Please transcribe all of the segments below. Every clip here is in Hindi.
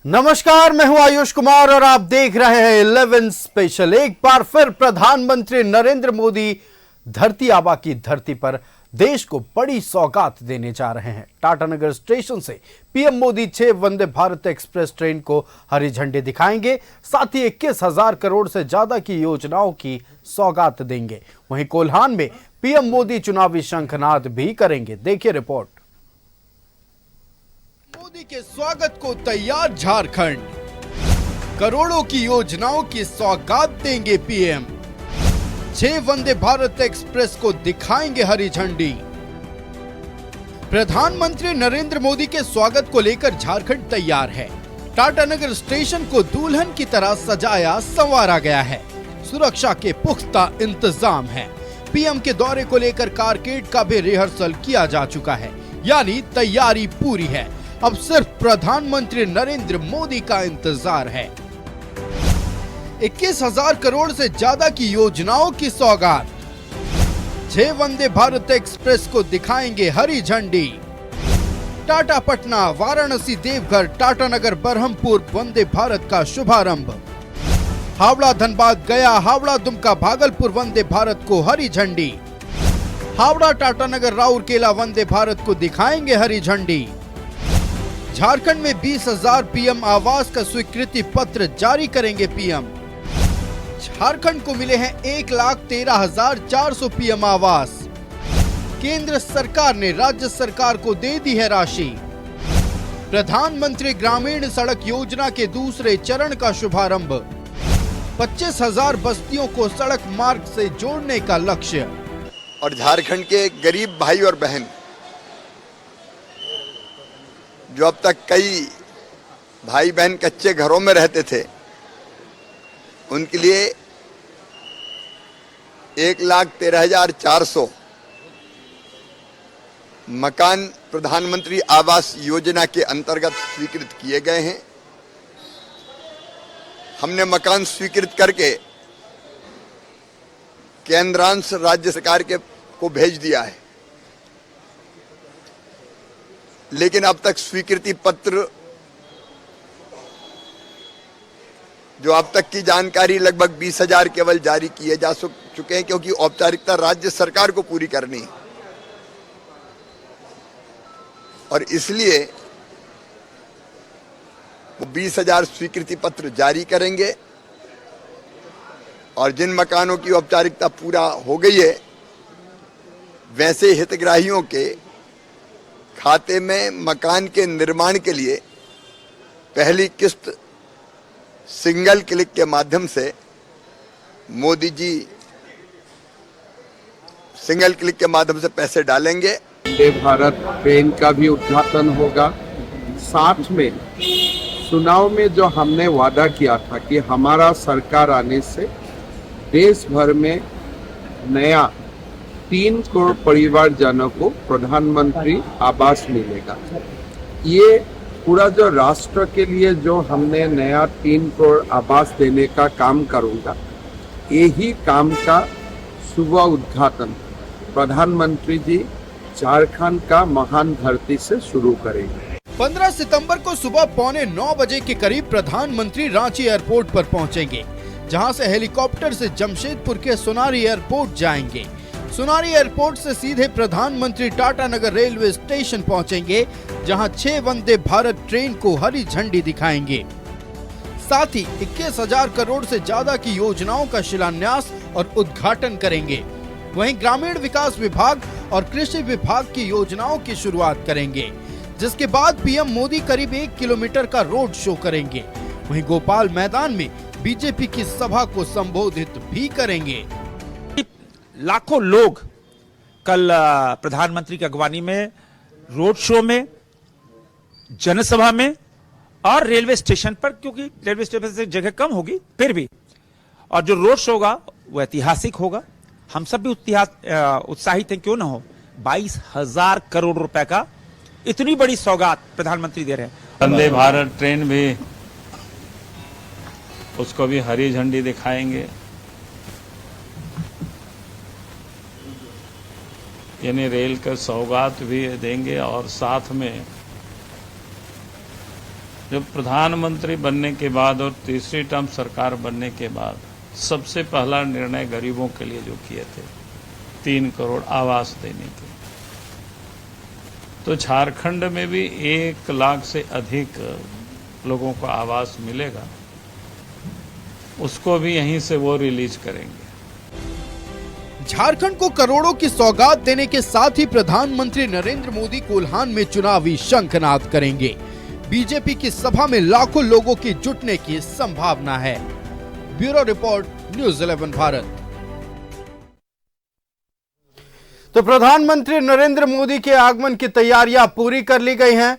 नमस्कार, मैं हूं आयुष कुमार और आप देख रहे हैं 11 स्पेशल। एक बार फिर प्रधानमंत्री नरेंद्र मोदी धरती आबा की धरती पर देश को बड़ी सौगात देने जा रहे हैं। टाटानगर स्टेशन से PM Modi 6 Vande Bharat express train को हरी झंडी दिखाएंगे। साथ ही 21,000 करोड़ से ज्यादा की योजनाओं की सौगात देंगे। वहीं कोल्हान में पीएम मोदी चुनावी शंखनाद भी करेंगे। देखिए रिपोर्ट। मोदी के स्वागत को तैयार झारखंड, करोड़ों की योजनाओं की सौगात देंगे पीएम। 6 वंदे भारत एक्सप्रेस को दिखाएंगे हरी झंडी। प्रधानमंत्री नरेंद्र मोदी के स्वागत को लेकर झारखंड तैयार है। टाटानगर स्टेशन को दुल्हन की तरह सजाया संवारा गया है। सुरक्षा के पुख्ता इंतजाम है। पीएम के दौरे को लेकर कारकेड का भी रिहर्सल किया जा चुका है, यानी तैयारी पूरी है। अब सिर्फ प्रधानमंत्री नरेंद्र मोदी का इंतजार है। 21,000 करोड़ से ज्यादा की योजनाओं की सौगात। 6 वंदे भारत एक्सप्रेस को दिखाएंगे हरी झंडी। टाटा पटना, वाराणसी देवघर, टाटानगर बरहमपुर वंदे भारत का शुभारंभ। हावड़ा धनबाद गया, हावड़ा दुमका भागलपुर वंदे भारत को हरी झंडी। हावड़ा टाटानगर राउरकेला वंदे भारत को दिखाएंगे हरी झंडी। झारखंड में 20,000 पीएम आवास का स्वीकृति पत्र जारी करेंगे पीएम। झारखंड को मिले हैं 1,13,400 पीएम आवास। केंद्र सरकार ने राज्य सरकार को दे दी है राशि। प्रधानमंत्री ग्रामीण सड़क योजना के दूसरे चरण का शुभारंभ। 25,000 बस्तियों को सड़क मार्ग से जोड़ने का लक्ष्य। और झारखंड के गरीब भाई और बहन जो अब तक कई भाई बहन कच्चे घरों में रहते थे, उनके लिए 1,13,400 मकान प्रधानमंत्री आवास योजना के अंतर्गत स्वीकृत किए गए हैं। हमने मकान स्वीकृत करके केंद्रांश राज्य सरकार को भेज दिया है, लेकिन अब तक स्वीकृति पत्र जो अब तक की जानकारी लगभग 20,000 केवल जारी किए जा चुके हैं, क्योंकि औपचारिकता राज्य सरकार को पूरी करनी है। और इसलिए वो 20,000 स्वीकृति पत्र जारी करेंगे और जिन मकानों की औपचारिकता पूरा हो गई है, वैसे हितग्राहियों के खाते में मकान के निर्माण के लिए पहली किस्त सिंगल क्लिक के माध्यम से मोदी जी सिंगल क्लिक के माध्यम से पैसे डालेंगे। वंदे भारत ट्रेन का भी उद्घाटन होगा। साथ में चुनाव में जो हमने वादा किया था कि हमारा सरकार आने से देश भर में नया 3 करोड़ परिवारजनों को प्रधानमंत्री आवास मिलेगा। ये पूरा जो राष्ट्र के लिए जो हमने नया 3 करोड़ आवास देने का काम करूंगा, यही काम का शुभ उद्घाटन प्रधानमंत्री जी झारखंड का महान धरती से शुरू करेंगे। 15 सितंबर को सुबह 8:45 बजे के करीब प्रधानमंत्री रांची एयरपोर्ट पर पहुंचेंगे, जहां से हेलीकॉप्टर से जमशेदपुर के सोनारी एयरपोर्ट जाएंगे। सोनारी एयरपोर्ट से सीधे प्रधानमंत्री टाटानगर रेलवे स्टेशन पहुंचेंगे, जहां 6 वंदे भारत ट्रेन को हरी झंडी दिखाएंगे। साथ ही 21,000 करोड़ से ज्यादा की योजनाओं का शिलान्यास और उद्घाटन करेंगे। वहीं ग्रामीण विकास विभाग और कृषि विभाग की योजनाओं की शुरुआत करेंगे, जिसके बाद पीएम मोदी करीब 1 किलोमीटर का रोड शो करेंगे। वहीं गोपाल मैदान में बीजेपी की सभा को संबोधित भी करेंगे। लाखों लोग कल प्रधानमंत्री की अगवानी में रोड शो में, जनसभा में और रेलवे स्टेशन पर, क्योंकि रेलवे स्टेशन से जगह कम होगी फिर भी, और जो रोड शो होगा वो ऐतिहासिक होगा। हम सब भी उत्साहित हैं, क्यों ना हो। 22,000 करोड़ रुपए का इतनी बड़ी सौगात प्रधानमंत्री दे रहे हैं। वंदे भारत ट्रेन भी, उसको भी हरी झंडी दिखाएंगे। यानी रेल का सौगात भी देंगे और साथ में जो प्रधानमंत्री बनने के बाद और तीसरी टर्म सरकार बनने के बाद सबसे पहला निर्णय गरीबों के लिए जो किए थे 3 करोड़ आवास देने के, तो झारखंड में भी 1 लाख से अधिक लोगों को आवास मिलेगा, उसको भी यहीं से वो रिलीज करेंगे। झारखंड को करोड़ों की सौगात देने के साथ ही प्रधानमंत्री नरेंद्र मोदी कोल्हान में चुनावी शंखनाद करेंगे। बीजेपी की सभा में लाखों लोगों की जुटने की संभावना है। Bureau report, news 11 Bharat. तो प्रधानमंत्री नरेंद्र मोदी के आगमन की तैयारियां पूरी कर ली गई हैं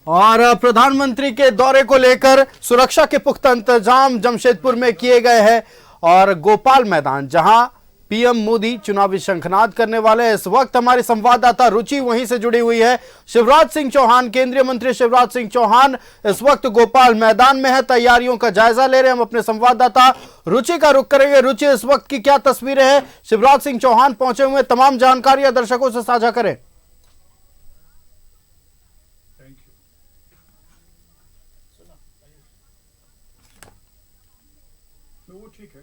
और प्रधानमंत्री के दौरे को लेकर सुरक्षा के पुख्ता इंतजाम जमशेदपुर में किए गए हैं और गोपाल मैदान जहां पीएम मोदी चुनावी शंखनाद करने वाले हैं। इस वक्त हमारी संवाददाता रुचि वहीं से जुड़ी हुई है। शिवराज सिंह चौहान, केंद्रीय मंत्री शिवराज सिंह चौहान इस वक्त गोपाल मैदान में है, तैयारियों का जायजा ले रहे हैं। हम अपने संवाददाता रुचि का रुख करेंगे। रुचि, इस वक्त की क्या तस्वीरें हैं? शिवराज सिंह चौहान पहुंचे हुए, तमाम जानकारियां दर्शकों से साझा करें। ठीक है,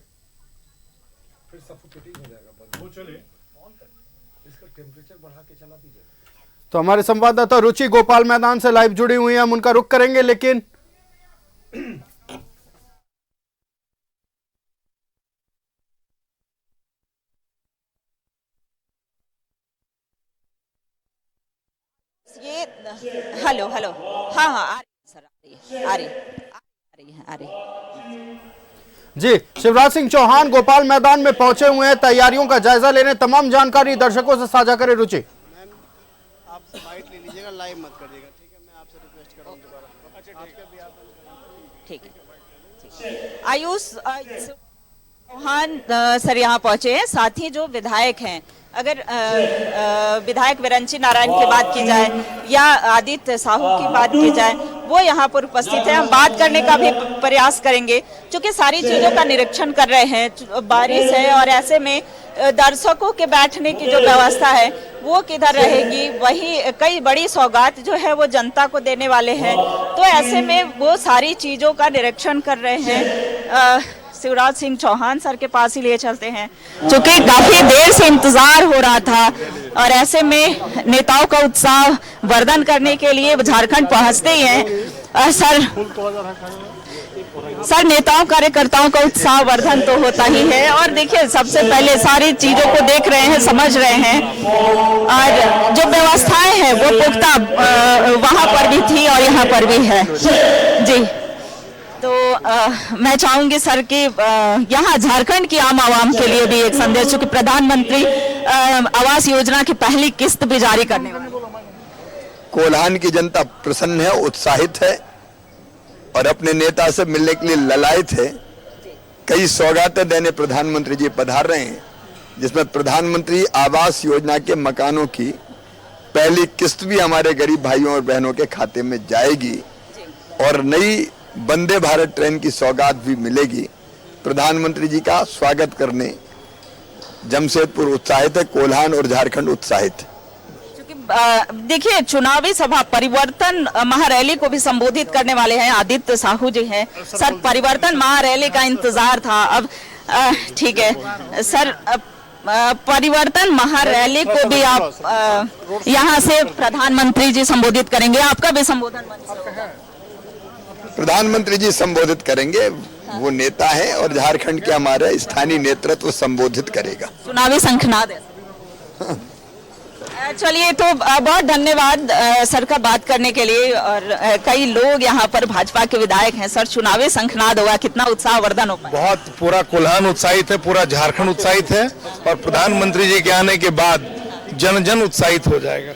फिर सफोकेटिंग हो जाएगा, वो चले इसका टेम्परेचर बढ़ा के चला दीजिए। तो हमारे संवाददाता रुचि गोपाल मैदान से लाइव जुड़ी हुई हैं, हम उनका रुख करेंगे। लेकिन ये हेलो हेलो, हाँ हाँ आ रही सर, आ रही जी, शिवराज सिंह चौहान गोपाल मैदान में पहुंचे हुए हैं, तैयारियों का जायजा लेने। तमाम जानकारी दर्शकों से साझा करें। रुचि, मैम आप बाइट ले लीजिएगा, लाइव मत करिएगा, ठीक है? मैं आपसे रिक्वेस्ट कर रहा हूँ दोबारा। ठीक है। आयुष चौहान सर यहाँ पहुंचे हैं, साथ ही जो विधायक हैं, अगर विधायक विरंची नारायण की बात की जाए या आदित्य साहू की बात की जाए, वो यहाँ पर उपस्थित है। हम बात करने का भी प्रयास करेंगे, क्योंकि सारी चीजों का निरीक्षण कर रहे हैं। बारिश है और ऐसे में दर्शकों के बैठने की जो व्यवस्था है वो किधर रहेगी, वही कई बड़ी सौगात जो है वो जनता को देने वाले हैं, तो ऐसे में वो सारी चीजों का निरीक्षण कर रहे हैं। शिवराज सिंह चौहान सर के पास ही लिए चलते हैं, क्योंकि काफी देर से इंतजार हो रहा था और ऐसे में नेताओं का उत्साह वर्धन करने के लिए झारखंड पहुंचते ही हैं। सर नेताओं कार्यकर्ताओं का उत्साह वर्धन तो होता ही है, और देखिए सबसे पहले सारी चीजों को देख रहे हैं, समझ रहे हैं, और जो व्यवस्थाएं हैं वो पुख्ता वहां पर भी थी और यहाँ पर भी है। जी, तो मैं चाहूंगी सर कि यहाँ झारखंड की आम आवाम के लिए भी एक संदेश, क्योंकि प्रधानमंत्री आवास योजना की पहली किस्त भी जारी करने वाले। कोल्हान की जनता प्रसन्न है, उत्साहित है और अपने नेता से मिलने के लिए ललायत है। कई सौगातें देने प्रधानमंत्री जी पधार रहे हैं, जिसमें प्रधानमंत्री आवास योजना के मकानों की पहली किस्त भी हमारे गरीब भाइयों और बहनों के खाते में जाएगी और नई वंदे भारत ट्रेन की सौगात भी मिलेगी। प्रधानमंत्री जी का स्वागत करने जमशेदपुर उत्साहित है, कोल्हान और झारखंड उत्साहित है। देखिए चुनावी सभा परिवर्तन महारैली को भी संबोधित करने वाले हैं आदित्य साहू जी हैं। सर परिवर्तन महारैली का इंतजार था, अब ठीक है सर, परिवर्तन महारैली को भी आप यहाँ से प्रधानमंत्री जी संबोधित करेंगे, आपका भी संबोधन प्रधानमंत्री जी संबोधित करेंगे, वो नेता है और झारखंड के हमारे स्थानीय नेतृत्व संबोधित करेगा। चुनावी शंखनाद है। चलिए तो बहुत धन्यवाद सर का बात करने के लिए, और कई लोग यहाँ पर भाजपा के विधायक हैं। सर चुनावी शंखनाद होगा, कितना उत्साह वर्धन होगा? बहुत, पूरा कोल्हान उत्साहित है, पूरा झारखंड उत्साहित है और प्रधानमंत्री जी के आने के बाद जन जन उत्साहित हो जाएगा।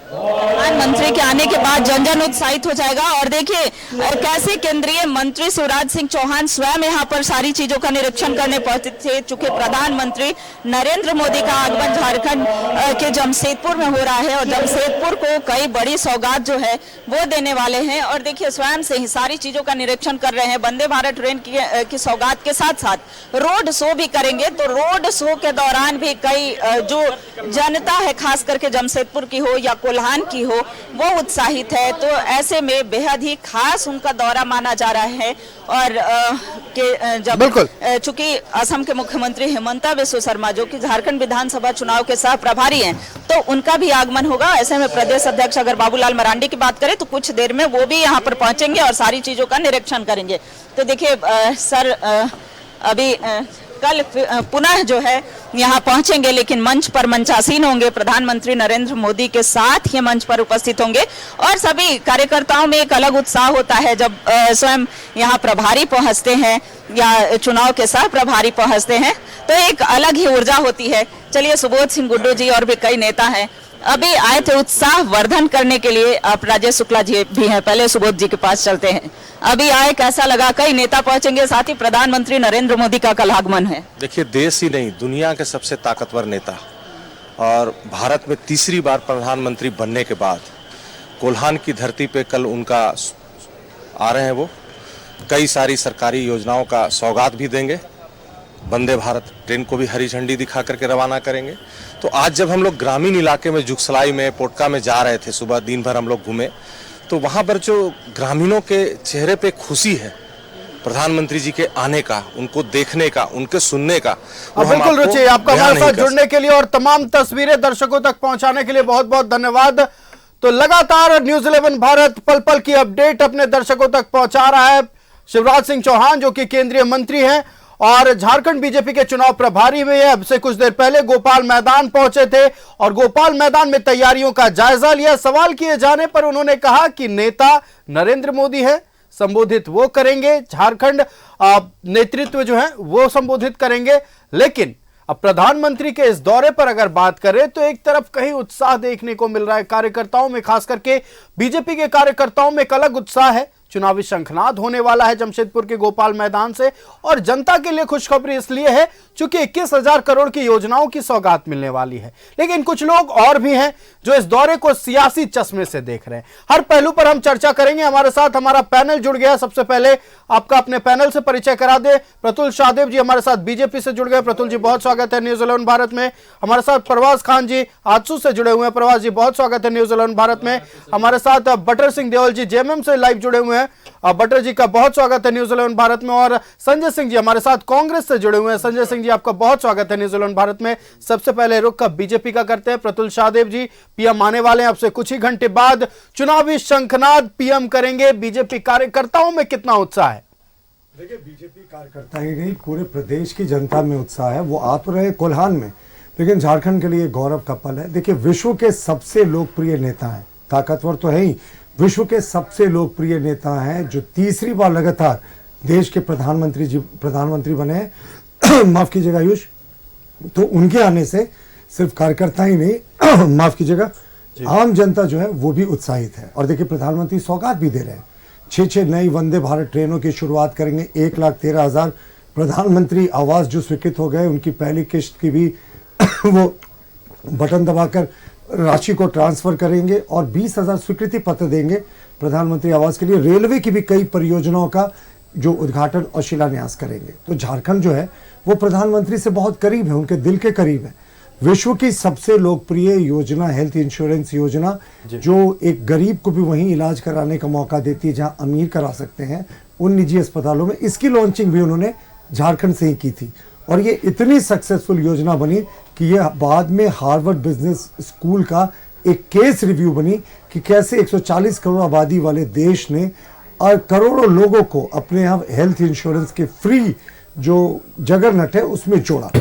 प्रधानमंत्री के आने के बाद जन जन उत्साहित हो जाएगा। और देखिए कैसे केंद्रीय मंत्री शिवराज सिंह चौहान स्वयं यहाँ पर सारी चीजों का निरीक्षण करने पहुंचे थे, चूंकि प्रधानमंत्री नरेंद्र मोदी का आगमन झारखंड के जमशेदपुर में हो रहा है और जमशेदपुर को कई बड़ी सौगात जो है वो देने वाले हैं। और देखिए स्वयं से ही सारी चीजों का निरीक्षण कर रहे हैं। वंदे भारत ट्रेन की सौगात के साथ साथ रोड शो भी करेंगे, तो रोड शो के दौरान भी कई जो जनता है खास करके जमशेदपुर की हो या कोल्हान की हो वो उत्साहित है। तो ऐसे में बेहद ही खास उनका दौरा माना जा रहा है। और जब चूंकि असम के मुख्यमंत्री हिमंता बिस्वा शर्मा जो कि झारखंड विधानसभा चुनाव के सह प्रभारी हैं, तो उनका भी आगमन होगा। ऐसे में प्रदेश अध्यक्ष अगर बाबूलाल मरांडी की बात करें तो कुछ देर में वो भी यहाँ पर पहुंचेंगे और सारी चीजों का निरीक्षण करेंगे। तो देखिए सर अभी कल पुनः जो है यहाँ पहुंचेंगे, लेकिन मंच पर मंचासीन होंगे, प्रधानमंत्री नरेंद्र मोदी के साथ ये मंच पर उपस्थित होंगे। और सभी कार्यकर्ताओं में एक अलग उत्साह होता है जब स्वयं यहाँ प्रभारी पहुंचते हैं या चुनाव के सह प्रभारी पहुंचते हैं, तो एक अलग ही ऊर्जा होती है। चलिए, सुबोध सिंह गुड्डू जी और भी कई नेता हैं अभी आए थे उत्साह वर्धन करने के लिए। आप राजेश शुक्ला जी भी हैं, पहले सुबोध जी के पास चलते हैं। अभी आए, कैसा लगा? कई नेता पहुंचेंगे, साथ ही प्रधानमंत्री नरेंद्र मोदी का कल आगमन है। देखिए, देश ही नहीं दुनिया के सबसे ताकतवर नेता और भारत में तीसरी बार प्रधानमंत्री बनने के बाद कोल्हान की धरती पे कल उनका आ रहे हैं। वो कई सारी सरकारी योजनाओं का सौगात भी देंगे। वंदे भारत ट्रेन को भी हरी झंडी दिखा करके रवाना करेंगे। तो आज जब हम लोग ग्रामीण इलाके में जुगसलाई में पोटका में जा रहे थे, सुबह दिन भर हम लोग घूमे, तो वहां पर जो ग्रामीणों के चेहरे पे खुशी है प्रधानमंत्री जी के आने का, उनको देखने का, उनके सुनने का। बिल्कुल रुचि, आपका हमारे साथ जुड़ने के लिए और तमाम तस्वीरें दर्शकों तक पहुंचाने के लिए बहुत बहुत धन्यवाद। तो लगातार न्यूज़ 11 भारत पल पल की अपडेट अपने दर्शकों तक पहुंचा रहा है शिवराज सिंह चौहान, जो कि केंद्रीय मंत्री हैं और झारखंड बीजेपी के चुनाव प्रभारी में है। अब से कुछ देर पहले गोपाल मैदान पहुंचे थे और गोपाल मैदान में तैयारियों का जायजा लिया। सवाल किए जाने पर उन्होंने कहा कि नेता नरेंद्र मोदी है, संबोधित वो करेंगे, झारखंड नेतृत्व जो है वो संबोधित करेंगे। लेकिन अब प्रधानमंत्री के इस दौरे पर अगर बात करें तो एक तरफ कहीं उत्साह देखने को मिल रहा है कार्यकर्ताओं में, खास करके बीजेपी के कार्यकर्ताओं में एक अलग उत्साह है। चुनावी शंखनाद होने वाला है जमशेदपुर के गोपाल मैदान से और जनता के लिए खुशखबरी इसलिए है क्योंकि 21,000 करोड़ की योजनाओं की सौगात मिलने वाली है। लेकिन कुछ लोग और भी हैं जो इस दौरे को सियासी चश्मे से देख रहे हैं। हर पहलू पर हम चर्चा करेंगे। हमारे साथ हमारा पैनल जुड़ गया। सबसे पहले आपका अपने पैनल से परिचय करा दे। प्रतुल शाहदेव जी हमारे साथ बीजेपी से जुड़ गए। प्रतुल जी बहुत स्वागत है न्यूज़ 11 भारत में। हमारे साथ प्रवास खान जी आजसू से जुड़े हुए हैं। प्रवास जी बहुत स्वागत है न्यूज़ 11 भारत में। हमारे साथ बटर सिंह देओल जी जेएमएम से लाइव जुड़े हुए हैं। बटर जी का बहुत स्वागत है न्यूज़ 11 भारत में। और संजय सिंह जी हमारे साथ कांग्रेस से जुड़े हुए हैं। संजय सिंह जी आपका बहुत स्वागत है न्यूज़ 11 भारत में। सबसे पहले रुख का बीजेपी का करते हैं। प्रतुल शाहदेव जी पीएम आने वाले हैं, अब से कुछ ही घंटे बाद चुनावी शंखनाद पीएम करेंगे। बीजेपी कार्यकर्ताओं में कितना उत्साह है? देखिए, बीजेपी कार्यकर्ता ही नहीं पूरे प्रदेश की जनता में उत्साह है। वो आ तो रहे कोल्हान में, लेकिन झारखंड के लिए गौरव का पल है। देखिए, विश्व के सबसे लोकप्रिय नेता हैं, ताकतवर तो है ही, विश्व के सबसे लोकप्रिय नेता हैं जो तीसरी बार लगातार देश के प्रधानमंत्री बने हैं। माफ कीजिएगा आयुष। तो उनके आने से सिर्फ कार्यकर्ता ही नहीं माफ कीजिएगा आम जनता जो है वो भी उत्साहित है। और देखिए, प्रधानमंत्री सौगात भी दे रहे हैं। 6 नई वंदे भारत ट्रेनों की शुरुआत करेंगे। 1,13,000 प्रधानमंत्री आवास जो स्वीकृत हो गए, उनकी पहली किश्त की भी वो बटन दबाकर राशि को ट्रांसफर करेंगे और 20,000 स्वीकृति पत्र देंगे प्रधानमंत्री आवास के लिए। रेलवे की भी कई परियोजनाओं का जो उद्घाटन और शिलान्यास करेंगे। तो झारखंड जो है वो प्रधानमंत्री से बहुत करीब है, उनके दिल के करीब है। विश्व की सबसे लोकप्रिय योजना हेल्थ इंश्योरेंस योजना, जो एक गरीब को भी वहीं इलाज कराने का मौका देती है जहां अमीर करा सकते हैं उन निजी अस्पतालों में, इसकी लॉन्चिंग भी उन्होंने झारखंड से ही की थी। और ये इतनी सक्सेसफुल योजना बनी कि ये बाद में हार्वर्ड बिजनेस स्कूल का एक केस रिव्यू बनी कि कैसे 140 करोड़ आबादी वाले देश ने और करोड़ों लोगों को अपने यहाँ हेल्थ इंश्योरेंस के फ्री जो जगरनट है उसमें जोड़ा।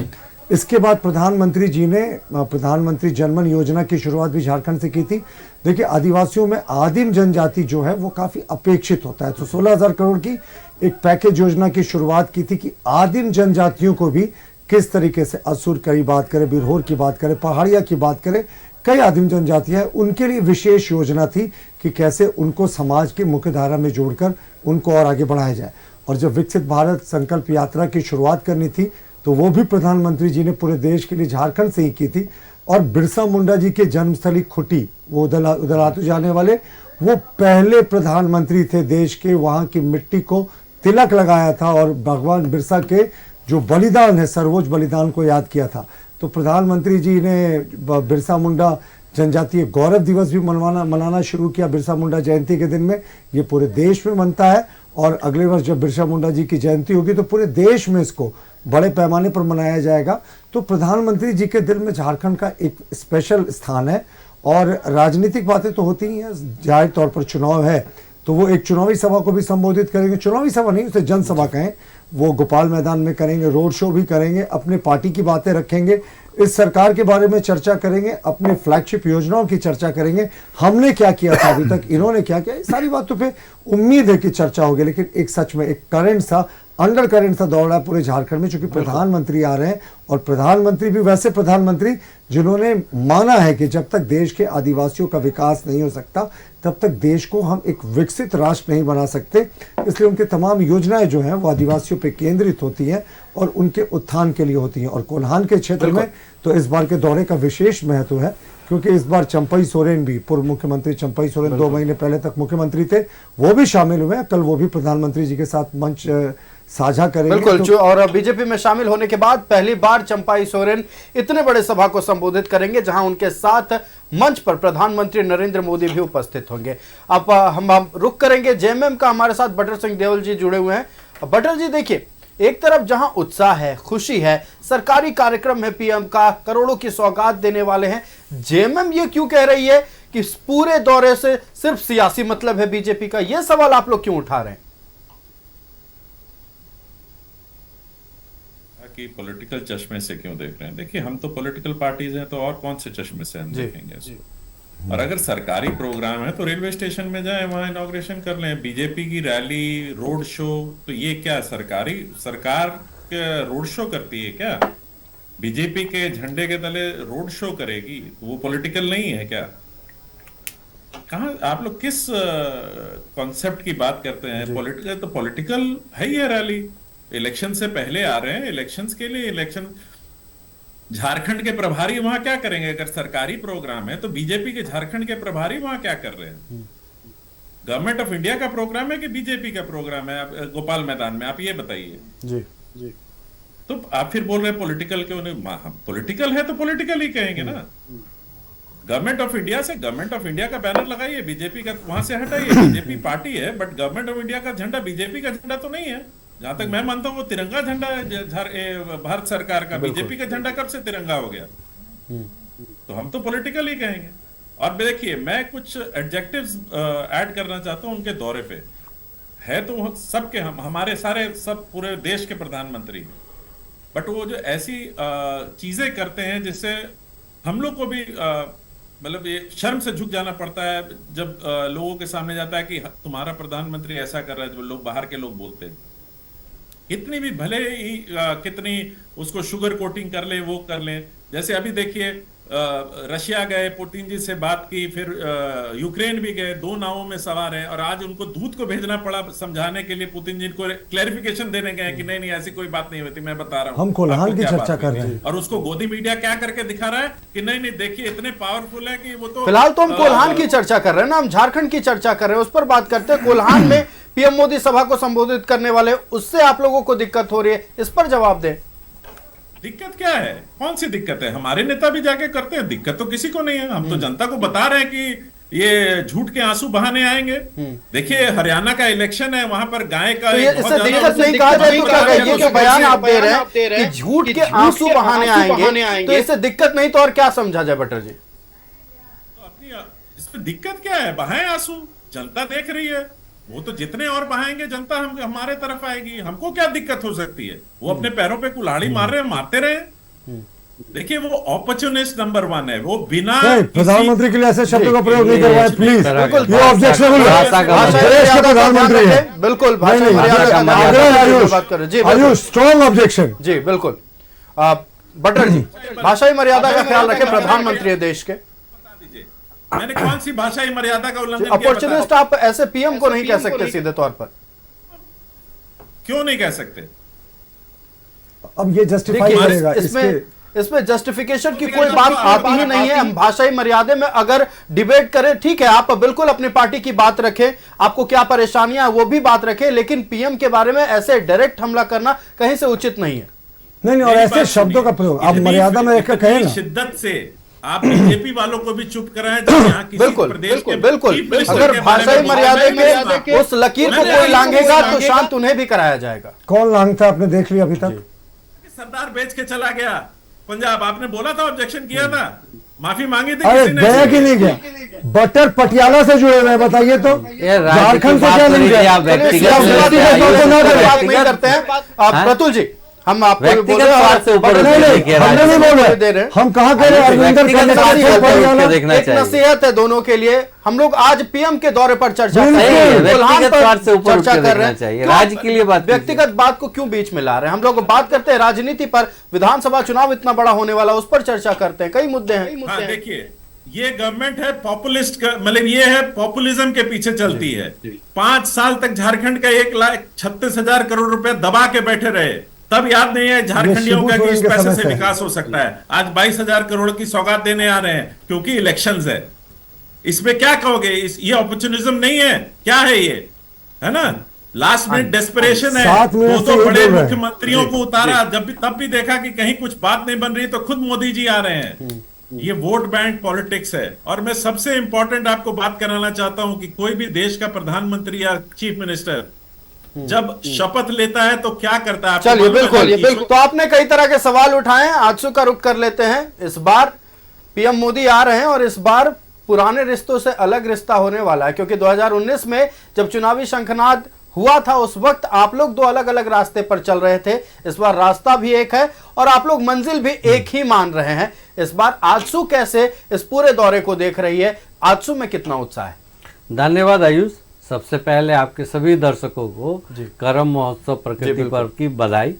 इसके बाद प्रधानमंत्री जी ने प्रधानमंत्री जनमन योजना की शुरुआत भी झारखंड से की थी। देखिए, आदिवासियों में आदिम जनजाति जो है वो काफी अपेक्षित होता है, तो 16,000 करोड़ की एक पैकेज योजना की शुरुआत की थी कि आदिम जनजातियों को भी किस तरीके से, असुर की बात करें, बिरहोर की बात करें, पहाड़िया की बात करें, कई आदिम जनजातियां हैं, उनके लिए विशेष योजना थी कि कैसे उनको समाज की मुख्य धारा में जोड़कर उनको और आगे बढ़ाया जाए। और जब विकसित भारत संकल्प यात्रा की शुरुआत करनी थी तो वो भी प्रधानमंत्री जी ने पूरे देश के लिए झारखंड से ही की थी। और बिरसा मुंडा जी के जन्मस्थली खुटी, वो उदलातू जाने वाले, वो पहले प्रधानमंत्री थे देश के, वहाँ की मिट्टी को तिलक लगाया था और भगवान बिरसा के जो बलिदान है, सर्वोच्च बलिदान को याद किया था। तो प्रधानमंत्री जी ने बिरसा मुंडा जनजातीय गौरव दिवस भी मनाना शुरू किया बिरसा मुंडा जयंती के दिन में। ये पूरे देश में मनता है और अगले वर्ष जब बिरसा मुंडा जी की जयंती होगी तो पूरे देश में इसको बड़े पैमाने पर मनाया जाएगा। तो प्रधानमंत्री जी के दिल में झारखंड का एक स्पेशल स्थान है और राजनीतिक बातें तो होती ही हैं। जाहिर तौर पर चुनाव है तो वो एक चुनावी सभा को भी संबोधित करेंगे, चुनावी सभा नहीं उसे जनसभा कहें, वो गोपाल मैदान में करेंगे, रोड शो भी करेंगे, अपने पार्टी की बातें रखेंगे, इस सरकार के बारे में चर्चा करेंगे, अपने फ्लैगशिप योजनाओं की चर्चा करेंगे, हमने क्या किया था अभी तक, इन्होंने क्या किया, सारी बातों पे उम्मीद है कि चर्चा होगी। लेकिन एक सच में एक करंट सा अंडर करंट सा दौड़ रहा है पूरे झारखंड में, चूंकि प्रधानमंत्री आ रहे हैं और प्रधानमंत्री भी वैसे प्रधानमंत्री जिन्होंने माना है कि जब तक देश के आदिवासियों का विकास नहीं हो सकता तब तक देश को हम एक विकसित राष्ट्र नहीं बना सकते। इसलिए उनकी तमाम योजनाएं जो हैं वो आदिवासियों पे केंद्रित होती हैं और उनके उत्थान के लिए होती हैं। और कोल्हान के क्षेत्र में तो इस बार के दौरे का विशेष महत्व है क्योंकि इस बार चंपई सोरेन भी, पूर्व मुख्यमंत्री चंपई सोरेन 2 महीने पहले तक मुख्यमंत्री थे, वो भी शामिल हुए हैं। कल वो भी प्रधानमंत्री जी के साथ मंच साझा करेंगे। बिल्कुल और बीजेपी में शामिल होने के बाद पहली बार चंपाई सोरेन इतने बड़े सभा को संबोधित करेंगे जहां उनके साथ मंच पर प्रधानमंत्री नरेंद्र मोदी भी उपस्थित होंगे। अब हम रुक करेंगे जेएमएम का, हमारे साथ बटर सिंह देओल जी जुड़े हुए हैं। बटर जी देखिए, एक तरफ जहां उत्साह है, खुशी है, सरकारी कार्यक्रम है, पीएम का करोड़ों की सौगात देने वाले हैं, जेएमएम ये क्यों कह रही है कि इस पूरे दौरे से सिर्फ सियासी मतलब है बीजेपी का? यह सवाल आप लोग क्यों उठा रहे हैं कि पॉलिटिकल चश्मे से क्यों देख रहे हैं? देखिए, हम तो पॉलिटिकल पार्टीज हैं तो और कौन से चश्मे से हम देखेंगे इसको? और अगर सरकारी प्रोग्राम है तो रेलवे स्टेशन में जाएं, वहां इनॉग्रेशन कर लें। बीजेपी की रैली, रोड शो, तो ये क्या सरकार रोड शो करती है क्या? बीजेपी के झंडे के तले रोड शो करेगी? वो पॉलिटिकल नहीं है क्या? कहाँ आप लोग किस कॉन्सेप्ट की बात करते हैं? पॉलिटिकल तो पॉलिटिकल है ही है। रैली इलेक्शन से पहले आ रहे हैं, इलेक्शंस के लिए इलेक्शन। झारखंड के प्रभारी वहां क्या करेंगे? अगर सरकारी प्रोग्राम है तो बीजेपी के झारखंड के प्रभारी वहां क्या कर रहे हैं? गवर्नमेंट ऑफ इंडिया का प्रोग्राम है कि बीजेपी का प्रोग्राम है गोपाल मैदान में? आप ये बताइए जी जी। तो आप फिर बोल रहे हैं पॉलिटिकल क्यों नहीं? पॉलिटिकल है तो पॉलिटिकल ही कहेंगे ना। गवर्नमेंट ऑफ इंडिया से गवर्नमेंट ऑफ इंडिया का बैनर लगाइए, बीजेपी का वहां से हटाइए। बीजेपी पार्टी है बट गवर्नमेंट ऑफ इंडिया का झंडा बीजेपी का झंडा तो नहीं है। जहां तक मैं मानता हूं वो तिरंगा झंडा है भारत सरकार का। बीजेपी का झंडा कब से तिरंगा हो गया? तो हम तो पॉलिटिकल ही कहेंगे। और देखिए, मैं कुछ एडजेक्टिव्स ऐड करना चाहता हूं उनके दौरे पे। है तो सबके हमारे सारे सब पूरे देश के प्रधानमंत्री, बट वो जो ऐसी चीजें करते हैं जिससे हम लोग को भी मतलब ये शर्म से झुक जाना पड़ता है जब लोगों के सामने जाता है कि तुम्हारा प्रधानमंत्री ऐसा कर रहा है। जो लोग बाहर के लोग बोलते हैं, कितनी भी भले ही कितनी उसको शुगर कोटिंग कर ले, वो कर ले। जैसे अभी देखिए, रशिया गए, पुतिन जी से बात की, फिर यूक्रेन भी गए, 2 नावों में सवार हैं और आज उनको दूत को भेजना पड़ा समझाने के लिए। पुतिन जी को क्लैरिफिकेशन देने गए कि नहीं ऐसी कोई बात नहीं होती, मैं बता रहा हूं। हम कोल्हान की चर्चा कर रहे हैं और उसको गोदी मीडिया क्या करके दिखा रहा है कि नहीं देखिए इतने पावरफुल है कि वो तो। फिलहाल तो हम कोल्हान की चर्चा कर रहे हैं ना, हम झारखंड की चर्चा कर रहे हैं, उस पर बात करते हैं। कोल्हान में पीएम मोदी सभा को संबोधित करने वाले, उससे आप लोगों को दिक्कत हो रही है, इस पर जवाब दें। दिक्कत क्या है? कौन सी दिक्कत है? हमारे नेता भी जाके करते हैं, दिक्कत तो किसी को नहीं है। हम तो जनता को बता रहे हैं कि ये झूठ के आंसू बहाने आएंगे। देखिए, हरियाणा का इलेक्शन है, वहां पर गाय का तो इससे दिक्कत नहीं कहा जाए तो क्या कहें? ये जो बयान आप दे रहे हैं कि झूठ के आंसू बहाने आएंगे, तो इससे दिक्कत नहीं तो और क्या समझा जाए बटर जी? तो अपनी इसमें दिक्कत क्या है? बहाएं आंसू, जनता देख रही है। वो तो जितने और बहाएंगे जनता हमारे तरफ आएगी। हमको क्या दिक्कत हो सकती है? वो अपने पैरों पे कुल्हाड़ी मार रहे हैं, मारते रहे। देखिए, वो ऑपर्चुनिस्ट नंबर 1 है। वो बिना प्रधानमंत्री के लिए ऐसे शब्दों का प्रयोग नहीं करवाए प्लीज। ये ऑब्जेक्शनबल है। प्रधानमंत्री है, बिल्कुल स्ट्रॉन्ग ऑब्जेक्शन। जी बिल्कुल। बटर जी, भाषाई मर्यादा का ख्याल रखें, प्रधानमंत्री है देश के। मैंने कौन सी भाषाई मर्यादा का उल्लंघन किया? अपॉर्चुनिस्ट आप ऐसे पीएम को नहीं कह सकते सीधे तौर पर। क्यों नहीं कह सकते? अब ये जस्टिफाई करेगा इसमें जस्टिफिकेशन की कोई बात आती ही नहीं है। हम भाषाई मर्यादा में अगर डिबेट करें, ठीक है, आप बिल्कुल अपनी पार्टी की बात रखें, आपको क्या परेशानियां वो भी बात रखें, लेकिन पीएम के बारे में ऐसे डायरेक्ट हमला करना कहीं से उचित नहीं है। नहीं, और ऐसे शब्दों का प्रयोग आप मर्यादा में रहकर कहें ना। शिद्दत से आप बीजेपी वालों को भी चुप कराएं जब यहाँ किसी प्रदेश के बिल्कुल चीफ मिनिस्टर अगर के बारे में भाषाई मर्यादा के उस लकीर को कोई लांघेगा तो शांत उन्हें भी कराया जाएगा। कौन लांघता आपने देख लिया अभी तक? सरदार बेच के चला गया पंजाब, आपने बोला था, ऑब्जेक्शन किया था, माफी मांगी थी, अरे किसी ने गया कि नहीं गया? बटर पटियाला से जुड़े हुए हैं, बताइए तो झारखंड से क्या नहीं गया? बात नहीं करते हैं आप प्रतुल जी, हम आपको हमने नहीं बोल रहे, हम कहाँ कह रहे हैं? एक नसीहत है दोनों के लिए, हम लोग आज पीएम के दौरे पर चर्चा कर रहे हैं, राज्य के लिए बात, व्यक्तिगत बात को क्यों बीच में ला रहे हैं? हम लोग बात करते हैं राजनीति पर, विधानसभा चुनाव इतना बड़ा होने वाला उस पर चर्चा करते हैं, कई मुद्दे हैं। देखिए ये गवर्नमेंट है पॉपुलिस्ट, मतलब ये है पॉपुलिज्म के पीछे चलती है। 5 साल तक झारखंड का 1,36,000 करोड़ रुपए दबा के बैठे रहे, तब याद नहीं है झारखंडियों का कि इस पैसे से विकास हो सकता है। आज 22,000 करोड़ की सौगात देने आ रहे हैं क्योंकि इलेक्शंस है। इसमें क्या कहोगे? ये अपॉर्चुनिज्म नहीं है, क्या है ये, है ना? लास्ट मिनट डेस्परेशन है। दो बड़े मुख्यमंत्रियों को उतारा, तब भी देखा कि कहीं कुछ बात नहीं बन रही तो खुद मोदी जी आ रहे हैं। ये वोट बैंक पॉलिटिक्स है। और मैं सबसे इंपॉर्टेंट आपको बात कराना चाहता हूं कि कोई भी देश का प्रधानमंत्री या चीफ मिनिस्टर जब शपथ लेता है तो क्या करता है? चलिए बिल्कुल। तो आपने कई तरह के सवाल उठाए, आजसू का रुख कर लेते हैं। इस बार पीएम मोदी आ रहे हैं और इस बार पुराने रिश्तों से अलग रिश्ता होने वाला है, क्योंकि 2019 में जब चुनावी शंखनाद हुआ था उस वक्त आप लोग 2 अलग अलग रास्ते पर चल रहे थे। इस बार रास्ता भी एक है और आप लोग मंजिल भी एक ही मान रहे हैं। इस बार आजसू कैसे इस पूरे दौरे को देख रही है? आजसू में कितना उत्साह है? धन्यवाद आयुष। सबसे पहले आपके सभी दर्शकों को करम महोत्सव प्रकृति पर्व की बधाई।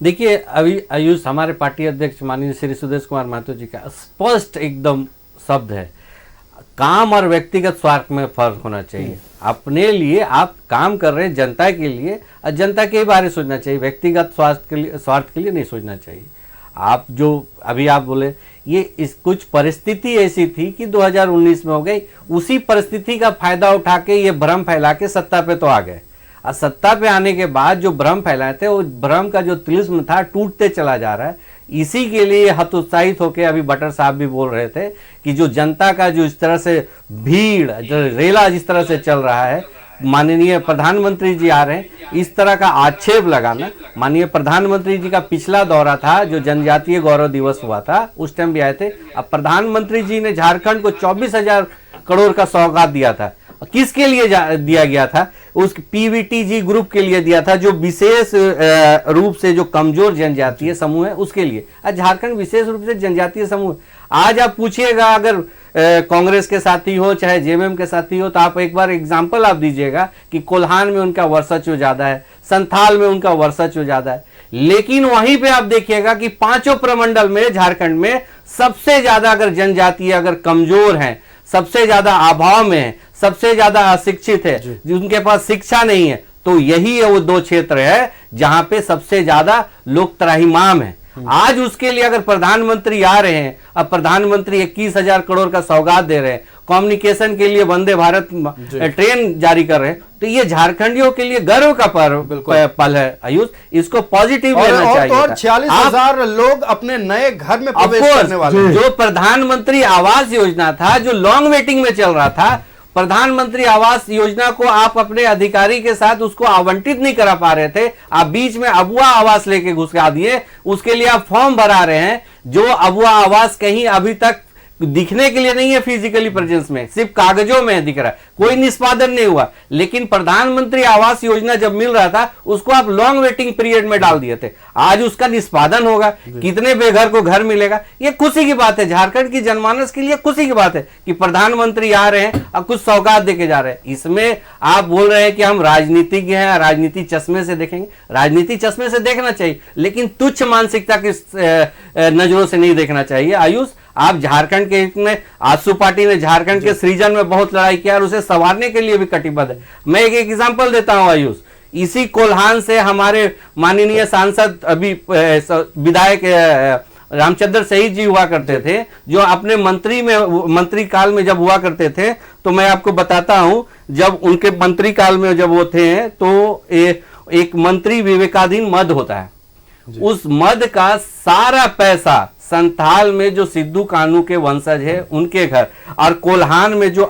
देखिए अभी आयुष, हमारे पार्टी अध्यक्ष माननीय श्री सुदेश कुमार महतो जी का स्पष्ट एकदम शब्द है, काम और व्यक्तिगत स्वार्थ में फर्क होना चाहिए। अपने लिए आप काम कर रहे हैं जनता के लिए, और जनता के बारे सोचना चाहिए, व्यक्तिगत स्वार्थ के लिए नहीं सोचना चाहिए। आप जो अभी आप बोले ये इस कुछ परिस्थिति ऐसी थी कि 2019 में हो गई, उसी परिस्थिति का फायदा उठा के ये भ्रम फैला के सत्ता पे तो आ गए। और सत्ता पे आने के बाद जो भ्रम फैलाए थे वो भ्रम का जो तिलिस्म था टूटते चला जा रहा है। इसी के लिए हतोत्साहित होकर अभी बटर साहब भी बोल रहे थे कि जो जनता का जो इस तरह से भीड़, जो रेला जिस तरह से चल रहा है, माननीय प्रधानमंत्री जी आ रहे हैं, इस तरह का आक्षेप लगाना। माननीय प्रधानमंत्री जी का पिछला दौरा था जो जनजातीय गौरव दिवस हुआ था, उस टाइम भी आए थे। अब प्रधानमंत्री जी ने झारखंड को 24,000 करोड़ का सौगात दिया था। किसके लिए दिया गया था? उस पीवीटीजी ग्रुप के लिए दिया था, जो विशेष रूप से जो कमजोर जनजातीय समूह है उसके लिए। आज झारखंड विशेष रूप से जनजातीय समूह, आज आप पूछिएगा अगर कांग्रेस के साथी हो चाहे जेएमएम के साथी हो, तो आप एक बार एग्जांपल आप दीजिएगा कि कोल्हान में उनका वर्चस्व ज्यादा है, संथाल में उनका वर्चस्व ज्यादा है। लेकिन वहीं पे आप देखिएगा कि 5 प्रमंडल में झारखंड में सबसे ज्यादा अगर जनजातीय अगर कमजोर हैं, सबसे ज्यादा अभाव में है, सबसे ज्यादा अशिक्षित है, जिनके पास शिक्षा नहीं है, तो यही है वो 2 क्षेत्र है जहां पे सबसे ज्यादा लोग त्राहिमाम है। आज उसके लिए अगर प्रधानमंत्री आ रहे हैं, अब प्रधानमंत्री 21,000 करोड़ का सौगात दे रहे हैं, कम्युनिकेशन के लिए वंदे भारत ट्रेन जारी कर रहे हैं, तो ये झारखंडियों के लिए गर्व का पल है आयुष। इसको पॉजिटिव लेना चाहिए। और 46,000 लोग अपने नए घर में प्रवेश करने वाले। जो प्रधानमंत्री आवास योजना था, जो लॉन्ग वेटिंग में चल रहा था, प्रधानमंत्री आवास योजना को आप अपने अधिकारी के साथ उसको आवंटित नहीं करा पा रहे थे, आप बीच में अबुआ आवास लेके घुसा दिए, उसके लिए आप फॉर्म भरा रहे हैं। जो अबुआ आवास कहीं अभी तक दिखने के लिए नहीं है फिजिकली प्रेजेंस में, सिर्फ कागजों में दिख रहा है, कोई निष्पादन नहीं हुआ। लेकिन प्रधानमंत्री आवास योजना जब मिल रहा था उसको आप लॉन्ग वेटिंग पीरियड में डाल दिए थे, आज उसका निष्पादन होगा, कितने बेघर को घर मिलेगा। ये खुशी की बात है, झारखंड की जनमानस के लिए खुशी की बात है कि प्रधानमंत्री आ रहे हैं और कुछ सौगात देके जा रहे हैं। इसमें आप बोल रहे हैं कि हम राजनीतिज्ञ हैं, राजनीति चश्मे से देखेंगे, राजनीति चश्मे से देखना चाहिए, लेकिन तुच्छ मानसिकता की नजरों से नहीं देखना चाहिए आयुष। आप झारखंड के में आजसू पार्टी ने झारखंड के सृजन में बहुत लड़ाई किया और उसे संवारने के लिए भी कटिबद्ध है। मैं एक एग्जांपल देता हूं आयुष, इसी कोल्हान से हमारे माननीय सांसद अभी विधायक रामचंद्र शहीद जी हुआ करते थे, जो अपने मंत्री काल में जब हुआ करते थे, तो मैं आपको बताता हूं, जब उनके मंत्री काल में जब वो थे तो एक मंत्री विवेकाधीन मद होता है, उस मद का सारा पैसा संथाल में जो सिद्धू कानू के वंशज है उनके घर, और कोल्हान में जो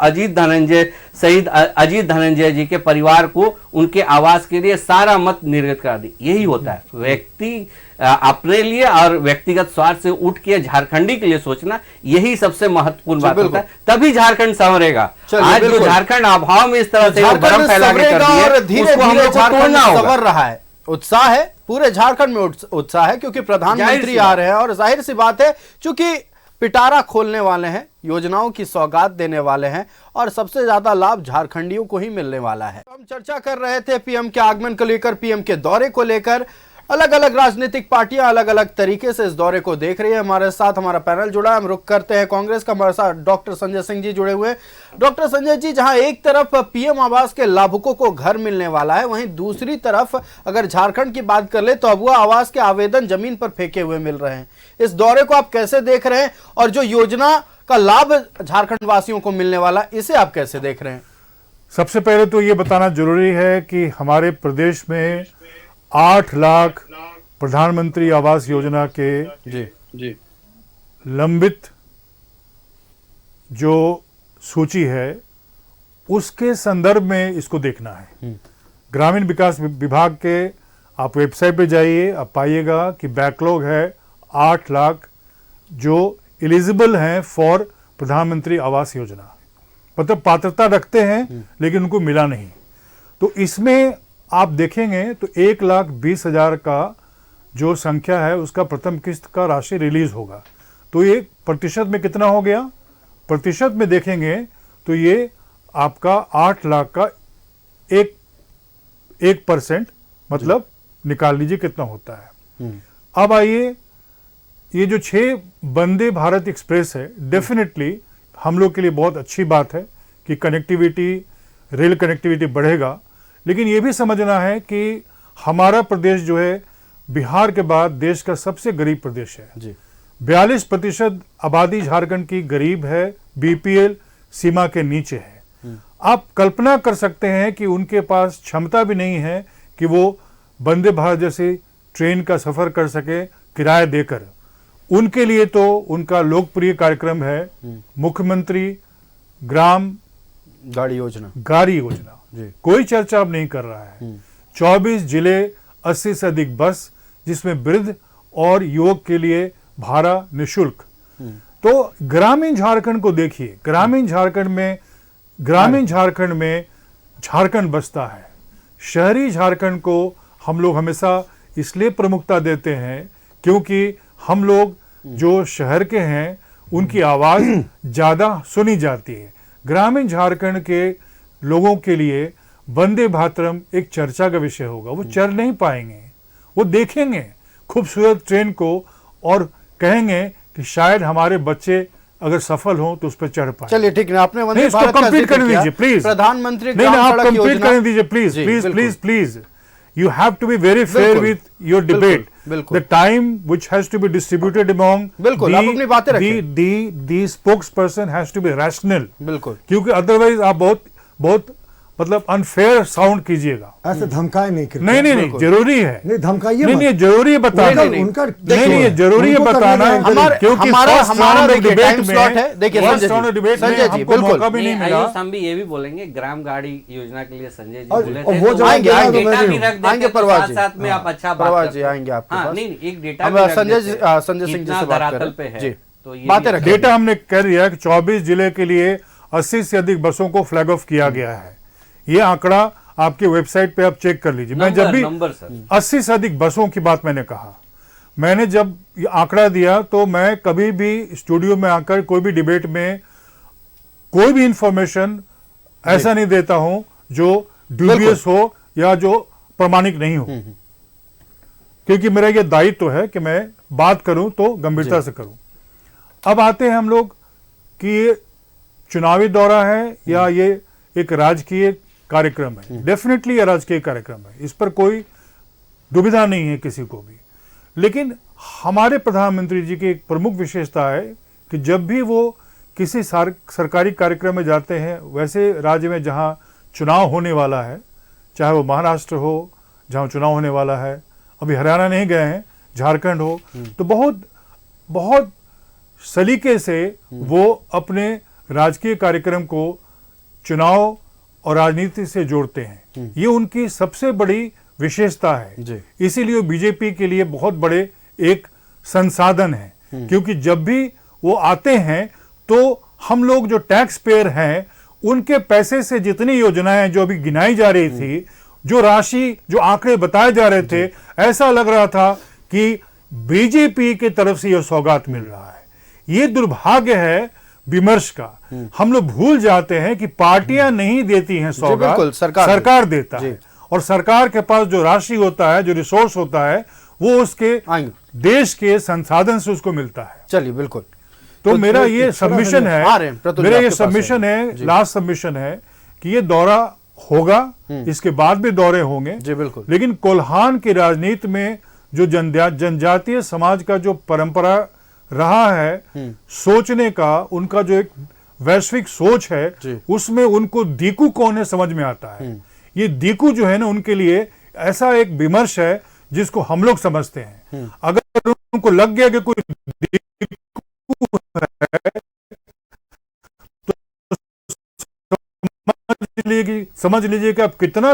शहीद अजीत धनंजय जी के परिवार को उनके आवास के लिए सारा मत निर्गत करा दी। यही होता है, व्यक्ति अपने लिए और व्यक्तिगत स्वार्थ से उठ के झारखंडी के लिए सोचना, यही सबसे महत्वपूर्ण बात होता है, तभी झारखंड संवरेगा। आज जो झारखंड अभाव में इस तरह से भ्रम फैला के कर दिए, उसको हम लोग को तोड़ना होगा। संवर रहा है, उत्साह है, पूरे झारखंड में उत्साह है, क्योंकि प्रधानमंत्री आ रहे हैं और जाहिर सी बात है, चूंकि पिटारा खोलने वाले हैं, योजनाओं की सौगात देने वाले हैं और सबसे ज्यादा लाभ झारखंडियों को ही मिलने वाला है। हम चर्चा कर रहे थे पीएम के आगमन को लेकर, पीएम के दौरे को लेकर। अलग अलग राजनीतिक पार्टियां अलग अलग तरीके से इस दौरे को देख रही है। हमारे साथ हमारा पैनल जुड़ा है, हम रुख करते हैं कांग्रेस का। हमारे साथ डॉक्टर संजय सिंह जी जुड़े हुए हैं। डॉक्टर संजय जी, जहां एक तरफ पीएम आवास के लाभुकों को घर मिलने वाला है, वहीं दूसरी तरफ अगर झारखंड की बात कर ले तो अबुआ आवास के आवेदन जमीन पर फेंके हुए मिल रहे हैं। इस दौरे को आप कैसे देख रहे हैं और जो योजना का लाभ झारखंड वासियों को मिलने वाला, इसे आप कैसे देख रहे हैं? सबसे पहले तो ये बताना जरूरी है कि हमारे प्रदेश में 8 लाख प्रधानमंत्री आवास योजना के लंबित जो सूची है उसके संदर्भ में इसको देखना है। ग्रामीण विकास विभाग के आप वेबसाइट पे जाइए, आप पाइएगा कि बैकलॉग है 8 लाख जो एलिजिबल हैं फॉर प्रधानमंत्री आवास योजना, मतलब पात्रता रखते हैं लेकिन उनको मिला नहीं। तो इसमें आप देखेंगे तो 1,20,000 का जो संख्या है उसका प्रथम किस्त का राशि रिलीज होगा। तो ये प्रतिशत में कितना हो गया? प्रतिशत में देखेंगे तो ये आपका 8 लाख का 1% मतलब निकाल लीजिए कितना होता है। अब आइए, ये जो 6 वंदे भारत एक्सप्रेस है, डेफिनेटली हम लोग के लिए बहुत अच्छी बात है कि कनेक्टिविटी, रेल कनेक्टिविटी बढ़ेगा। लेकिन ये भी समझना है कि हमारा प्रदेश जो है बिहार के बाद देश का सबसे गरीब प्रदेश है जी। 42% आबादी झारखंड की गरीब है, बीपीएल सीमा के नीचे है। आप कल्पना कर सकते हैं कि उनके पास क्षमता भी नहीं है कि वो वंदे भारत जैसे ट्रेन का सफर कर सके किराया देकर। उनके लिए तो उनका लोकप्रिय कार्यक्रम है मुख्यमंत्री ग्राम गाड़ी योजना जी। कोई चर्चा अब नहीं कर रहा है। 24 जिले, 80 से अधिक बस, जिसमें वृद्ध और युवक के लिए भाड़ा निःशुल्क। तो ग्रामीण झारखंड को देखिए, ग्रामीण झारखंड में झारखंड बसता है। शहरी झारखंड को हम लोग हमेशा इसलिए प्रमुखता देते हैं क्योंकि हम लोग जो शहर के हैं उनकी आवाज ज्यादा सुनी जाती है। ग्रामीण झारखंड के लोगों के लिए वंदे भारतम एक चर्चा का विषय होगा। वो चढ़ नहीं पाएंगे, वो देखेंगे खूबसूरत ट्रेन को और कहेंगे कि शायद हमारे बच्चे अगर सफल हो तो उस पर चढ़ पाए। चलिए ठीक है, आपने वंदे भारत का कंप्लीट करने दीजिए प्लीज। प्रधानमंत्री आप कंप्लीट करने दीजिए please. You have to be very fair with your debate. The time which has to be distributed among the spokesperson has to be rational. क्योंकि otherwise आप बहुत मतलब अनफेयर साउंड कीजिएगा। ऐसे धमकाए नहीं करते। नहीं जरूरी है। नहीं धमकाइए मत। नहीं जरूरी है बताना। नहीं जरूरी है बताना, क्योंकि हमारा डिबेट स्लॉट है। देखिए संजय जी बिल्कुल हम भी ये भी बोलेंगे ग्राम गाड़ी योजना के लिए संजय जी बोले थे, वो आएंगे परवाज जी, साथ में आप अच्छा परवाज जी आएंगे आपके पास। नहीं एक डेटा संजय सिंह जी से बात कर रहे हैं जी, बातें रखें। डेटा हमने कर दिया कि 24 जिले के लिए 80 से अधिक बसों को फ्लैग ऑफ किया गया है। ये आंकड़ा आपके वेबसाइट पे आप चेक कर लीजिए। मैं जब भी 80 से अधिक बसों की बात मैंने कहा, मैंने जब ये आंकड़ा दिया तो मैं कभी भी स्टूडियो में आकर कोई भी डिबेट में कोई भी इंफॉर्मेशन ऐसा नहीं देता हूं जो ड्यूबियस हो या जो प्रमाणिक नहीं हो, क्योंकि मेरा ये दायित्व है कि मैं बात करूं तो गंभीरता से करूं। अब आते हैं हम लोग कि ये चुनावी दौरा है या ये एक राजकीय कार्यक्रम है। डेफिनेटली ये राजकीय कार्यक्रम है, इस पर कोई दुविधा नहीं है किसी को भी। लेकिन हमारे प्रधानमंत्री जी की एक प्रमुख विशेषता है कि जब भी वो किसी सरकारी कार्यक्रम में जाते हैं, वैसे राज्य में जहां चुनाव होने वाला है, चाहे वो महाराष्ट्र हो जहां चुनाव होने वाला है, अभी हरियाणा नहीं गए हैं, झारखंड हो, तो बहुत बहुत सलीके से वो अपने राजकीय कार्यक्रम को चुनाव और राजनीति से जोड़ते हैं। ये उनकी सबसे बड़ी विशेषता है। इसीलिए बीजेपी के लिए बहुत बड़े एक संसाधन है, क्योंकि जब भी वो आते हैं तो हम लोग जो टैक्स पेयर हैं उनके पैसे से जितनी योजनाएं जो अभी गिनाई जा रही थी, जो राशि, जो आंकड़े बताए जा रहे थे, ऐसा लग रहा था कि बीजेपी की तरफ से यह सौगात मिल रहा है। ये दुर्भाग्य है विमर्श का। हम लोग भूल जाते हैं कि पार्टियां नहीं देती हैं सौगात, सरकार देता है। और सरकार के पास जो राशि होता है, जो रिसोर्स होता है, वो उसके देश के संसाधन से उसको मिलता है। चलिए, बिल्कुल। तो मेरा ये सबमिशन है, मेरा ये सबमिशन है, लास्ट सबमिशन है कि ये दौरा होगा, इसके बाद भी दौरे होंगे जी, बिल्कुल। लेकिन कोल्हान की राजनीति में जो जनजातीय समाज का जो परंपरा रहा है सोचने का, उनका जो एक वैश्विक सोच है, उसमें उनको दीकू कौन है समझ में आता है। ये दीकू जो है ना, उनके लिए ऐसा एक विमर्श है जिसको हम लोग समझते हैं। अगर उनको लग गया कि कोई दीकू है तो समझ लीजिए कि आप कितना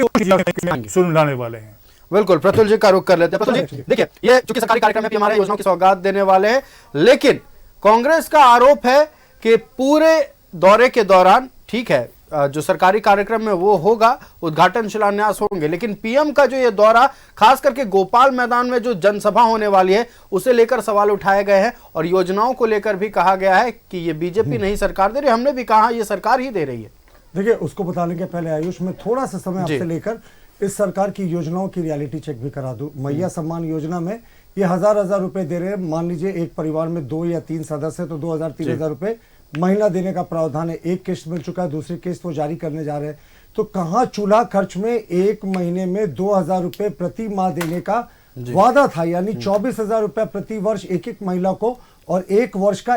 सुनाने वाले हैं। बिल्कुल, प्रतुल जी का रुख कर लेते हैं। प्रतुल जी, देखिए, ये चूंकि सरकारी कार्यक्रम है कि हमारे योजनाओं की सौगात देने वाले हैं, लेकिन कांग्रेस का आरोप है कि पूरे दौरे के दौरान, ठीक है, जो सरकारी कार्यक्रम में वो होगा, उद्घाटन शिलान्यास होंगे, लेकिन पीएम का जो ये दौरा, खास करके गोपाल मैदान में जो जनसभा होने वाली है, उसे लेकर सवाल उठाए गए हैं और योजनाओं को लेकर भी कहा गया है कि ये बीजेपी नहीं सरकार दे रही। हमने भी कहा ये सरकार ही दे रही है। देखिए, उसको बताने के पहले आयुष में थोड़ा सा समय आपसे लेकर इस सरकार की योजनाओं की रियलिटी चेक भी करा दूं। मैया सम्मान योजना में ये हजार रुपए दे रहे हैं। मान लीजिए एक परिवार में 2 या 3 सदस्य है तो 2000-3000 रुपए महीना देने का प्रावधान है। एक किस्त मिल चुका है, दूसरी किस्त वो जारी करने जा रहे हैं। तो कहां चूल्हा खर्च में एक महीने में 2000 रुपए प्रति माह देने का वादा था, यानी 24,000 रुपया प्रति वर्ष एक महिला को, और 1 वर्ष का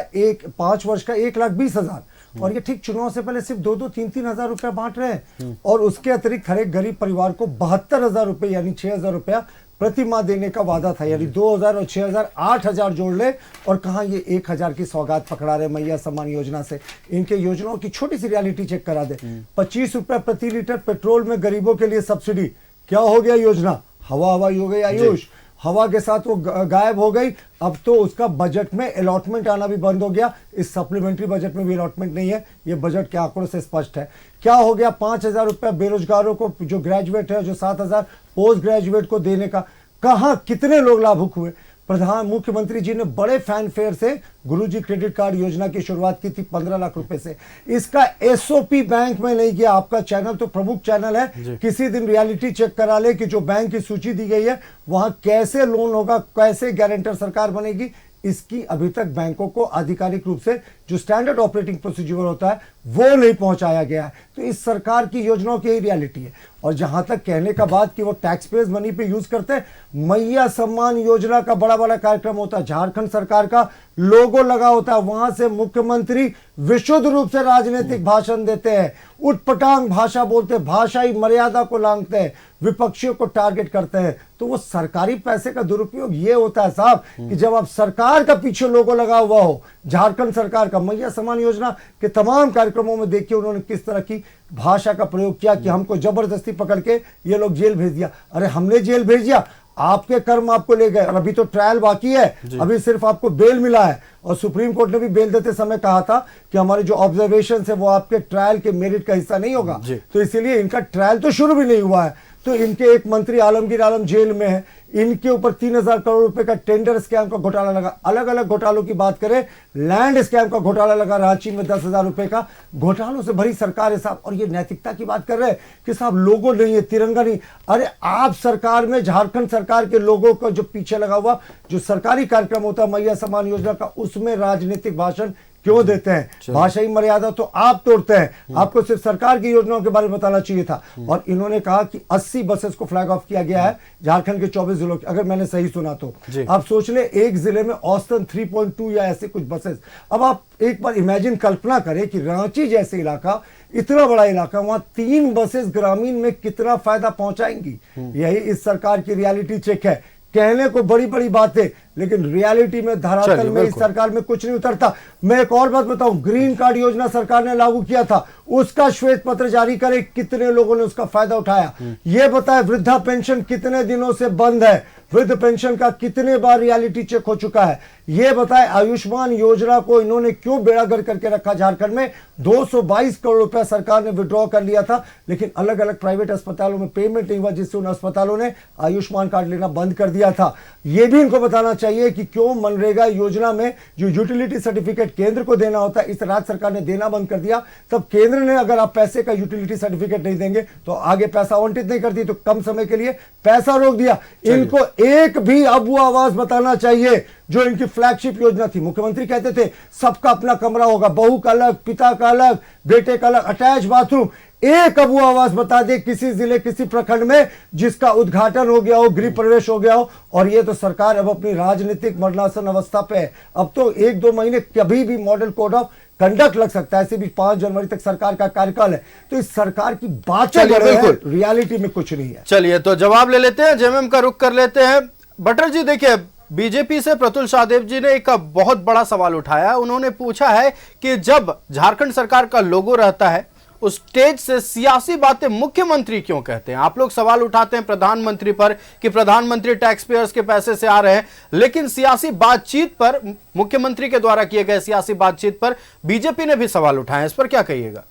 5 वर्ष का 1,20,000। और ये ठीक चुनाव से पहले सिर्फ 2-2, 3-3 हजार रुपया बांट रहे हैं। और उसके अतिरिक्त हर एक गरीब परिवार को 72,000 रुपए यानी 6,000 रुपया प्रति माह देने का वादा था। यानी 2,000 और 6,000 8,000 जोड़ ले, और कहां ये 1,000 की सौगात पकड़ा रहे मैया सम्मान योजना से। इनके योजनाओं की छोटी सी रियलिटी चेक करा दे। 25 रुपया प्रति लीटर पेट्रोल में गरीबों के लिए सब्सिडी, क्या हो गया योजना? हवा हवाई हो गई आयुष, हवा के साथ वो गायब हो गई। अब तो उसका बजट में अलॉटमेंट आना भी बंद हो गया। इस सप्लीमेंट्री बजट में भी अलॉटमेंट नहीं है, ये बजट के आंकड़ों से स्पष्ट है। क्या हो गया? 5,000 रुपया बेरोजगारों को, जो ग्रेजुएट है, जो 7,000 पोस्ट ग्रेजुएट को देने का, कहां कितने लोग लाभुक हुए? मुख्यमंत्री जी ने बड़े फैनफेयर से गुरुजी क्रेडिट कार्ड योजना की शुरुआत की थी 15 लाख रुपए से। इसका एसओपी बैंक में नहीं किया। आपका चैनल तो प्रमुख चैनल है, किसी दिन रियलिटी चेक करा ले कि जो बैंक की सूची दी गई है वहां कैसे लोन होगा, कैसे गारंटर सरकार बनेगी, इसकी अभी तक बैंकों को आधिकारिक रूप से जो स्टैंडर्ड ऑपरेटिंग प्रोसीजर होता है वो नहीं पहुंचाया गया है। तो इस सरकार की योजनाओं की यही रियलिटी है। और जहां तक कहने का बात कि वो टैक्स पेयर्स मनी पे यूज करते हैं, मैया सम्मान योजना का बड़ा बड़ा कार्यक्रम होता है, झारखंड सरकार का लोगो लगा होता है, वहां से मुख्यमंत्री विशुद्ध रूप से राजनीतिक भाषण देते हैं, उटपटांग भाषा बोलते हैं, भाषाई मर्यादा को लांघते हैं, विपक्षियों को टारगेट करते हैं। तो वो सरकारी पैसे का दुरुपयोग ये होता है साहब कि जब आप सरकार का पीछे लोगो लगा हुआ हो, झारखंड सरकार का मैया सम्मान योजना के तमाम कार्यक्रमों में देखिए उन्होंने किस तरह की भाषा का प्रयोग किया कि हमको जबरदस्ती पकड़ के ये लोग जेल भेज दिया। अरे हमने जेल भेज दिया, आपके कर्म आपको ले गए, और अभी तो ट्रायल बाकी है, अभी सिर्फ आपको बेल मिला है। और सुप्रीम कोर्ट ने भी बेल देते समय कहा था कि हमारे जो ऑब्जर्वेशन है वो आपके ट्रायल के मेरिट का हिस्सा नहीं होगा, तो इसीलिए इनका ट्रायल तो शुरू भी नहीं हुआ है। तो इनके एक मंत्री आलमगीर आलम जेल में है, इनके ऊपर 3,000 करोड़ रुपए का टेंडर स्कैम का घोटाला लगा। अलग अलग घोटालों की बात करें, लैंड स्कैम का घोटाला लगा, रांची में 10,000 रुपए का, घोटालों से भरी सरकार है साहब। और ये नैतिकता की बात कर रहे हैं कि साहब लोगो नहीं है, तिरंगा नहीं। अरे आप सरकार में झारखंड सरकार के लोगों का जो पीछे लगा हुआ जो सरकारी कार्यक्रम होता है मैया सम्मान योजना का, उसमें राजनीतिक भाषण क्यों देते हैं? भाषाई मर्यादा तो आप तोड़ते हैं। आपको सिर्फ सरकार की योजनाओं के बारे में बताना चाहिए था। और इन्होंने कहा कि 80 बसेस को फ्लैग ऑफ किया गया है झारखंड के 24 जिलों के, अगर मैंने सही सुना तो। आप सोच ले एक जिले में औसतन 3.2 या ऐसे कुछ बसेस। अब आप एक बार इमेजिन, कल्पना करें कि रांची जैसे इलाका, इतना बड़ा इलाका, वहां 3 बसेस ग्रामीण में कितना फायदा पहुंचाएंगी। यही इस सरकार की रियलिटी चेक है। कहने को बड़ी बड़ी बातें, लेकिन रियलिटी में धरातल में इस सरकार में कुछ नहीं उतरता। मैं एक और बात बताऊं, ग्रीन कार्ड योजना सरकार ने लागू किया था, उसका श्वेत पत्र जारी करे, कितने लोगों ने उसका फायदा उठाया? ये बताए वृद्धा पेंशन कितने दिनों से बंद है, वृद्ध पेंशन का कितने बार रियलिटी चेक हो चुका है? ये बताए आयुष्मान योजना को इन्होंने क्यों बेड़ागर करके रखा? झारखंड में 222 करोड़ रुपया सरकार ने विड्रॉ कर लिया था, लेकिन अलग अलग प्राइवेट अस्पतालों में पेमेंट नहीं हुआ, जिससे उन अस्पतालों ने आयुष्मान कार्ड लेना बंद कर दिया था। यह भी इनको बताना चाहिए कि क्यों मनरेगा योजना में जो यूटिलिटी सर्टिफिकेट केंद्र को देना होता है, इस राज्य सरकार ने देना बंद कर दिया। तब केंद्र ने अगर आप पैसे का यूटिलिटी सर्टिफिकेट नहीं देंगे तो आगे पैसा आवंटित नहीं करती, तो कम समय के लिए पैसा रोक दिया। इनको एक भी अब वो आवाज बताना चाहिए जो इनकी फ्लैगशिप योजना थी। मुख्यमंत्री कहते थे सबका अपना कमरा होगा, बहू का अलग, पिता का अलग, बेटे का अलग, अटैच बाथरूम। एक अब वो आवाज बता दे किसी जिले, किसी प्रखंड में जिसका उद्घाटन हो गया हो, गृह प्रवेश हो गया हो। और ये तो सरकार अब अपनी राजनीतिक मरणासन अवस्था पे है। अब तो 1-2 महीने कभी भी मॉडल कोड ऑफ कंडक्ट लग सकता है। ऐसे भी 5 जनवरी तक सरकार का कार्यकाल है। तो इस सरकार की बातें बिल्कुल रियलिटी में कुछ नहीं है। चलिए तो जवाब ले लेते हैं, जेएमएम का रुख कर लेते हैं। बटर जी देखिए, बीजेपी से प्रतुल शाहदेव जी ने एक बहुत बड़ा सवाल उठाया। उन्होंने पूछा है कि जब झारखंड सरकार का लोगो रहता है उस स्टेज से सियासी बातें मुख्यमंत्री क्यों कहते हैं? आप लोग सवाल उठाते हैं प्रधानमंत्री पर कि प्रधानमंत्री टैक्स पेयर्स के पैसे से आ रहे हैं, लेकिन सियासी बातचीत पर, मुख्यमंत्री के द्वारा किए गए सियासी बातचीत पर बीजेपी ने भी सवाल उठाए। इस पर क्या कहिएगा?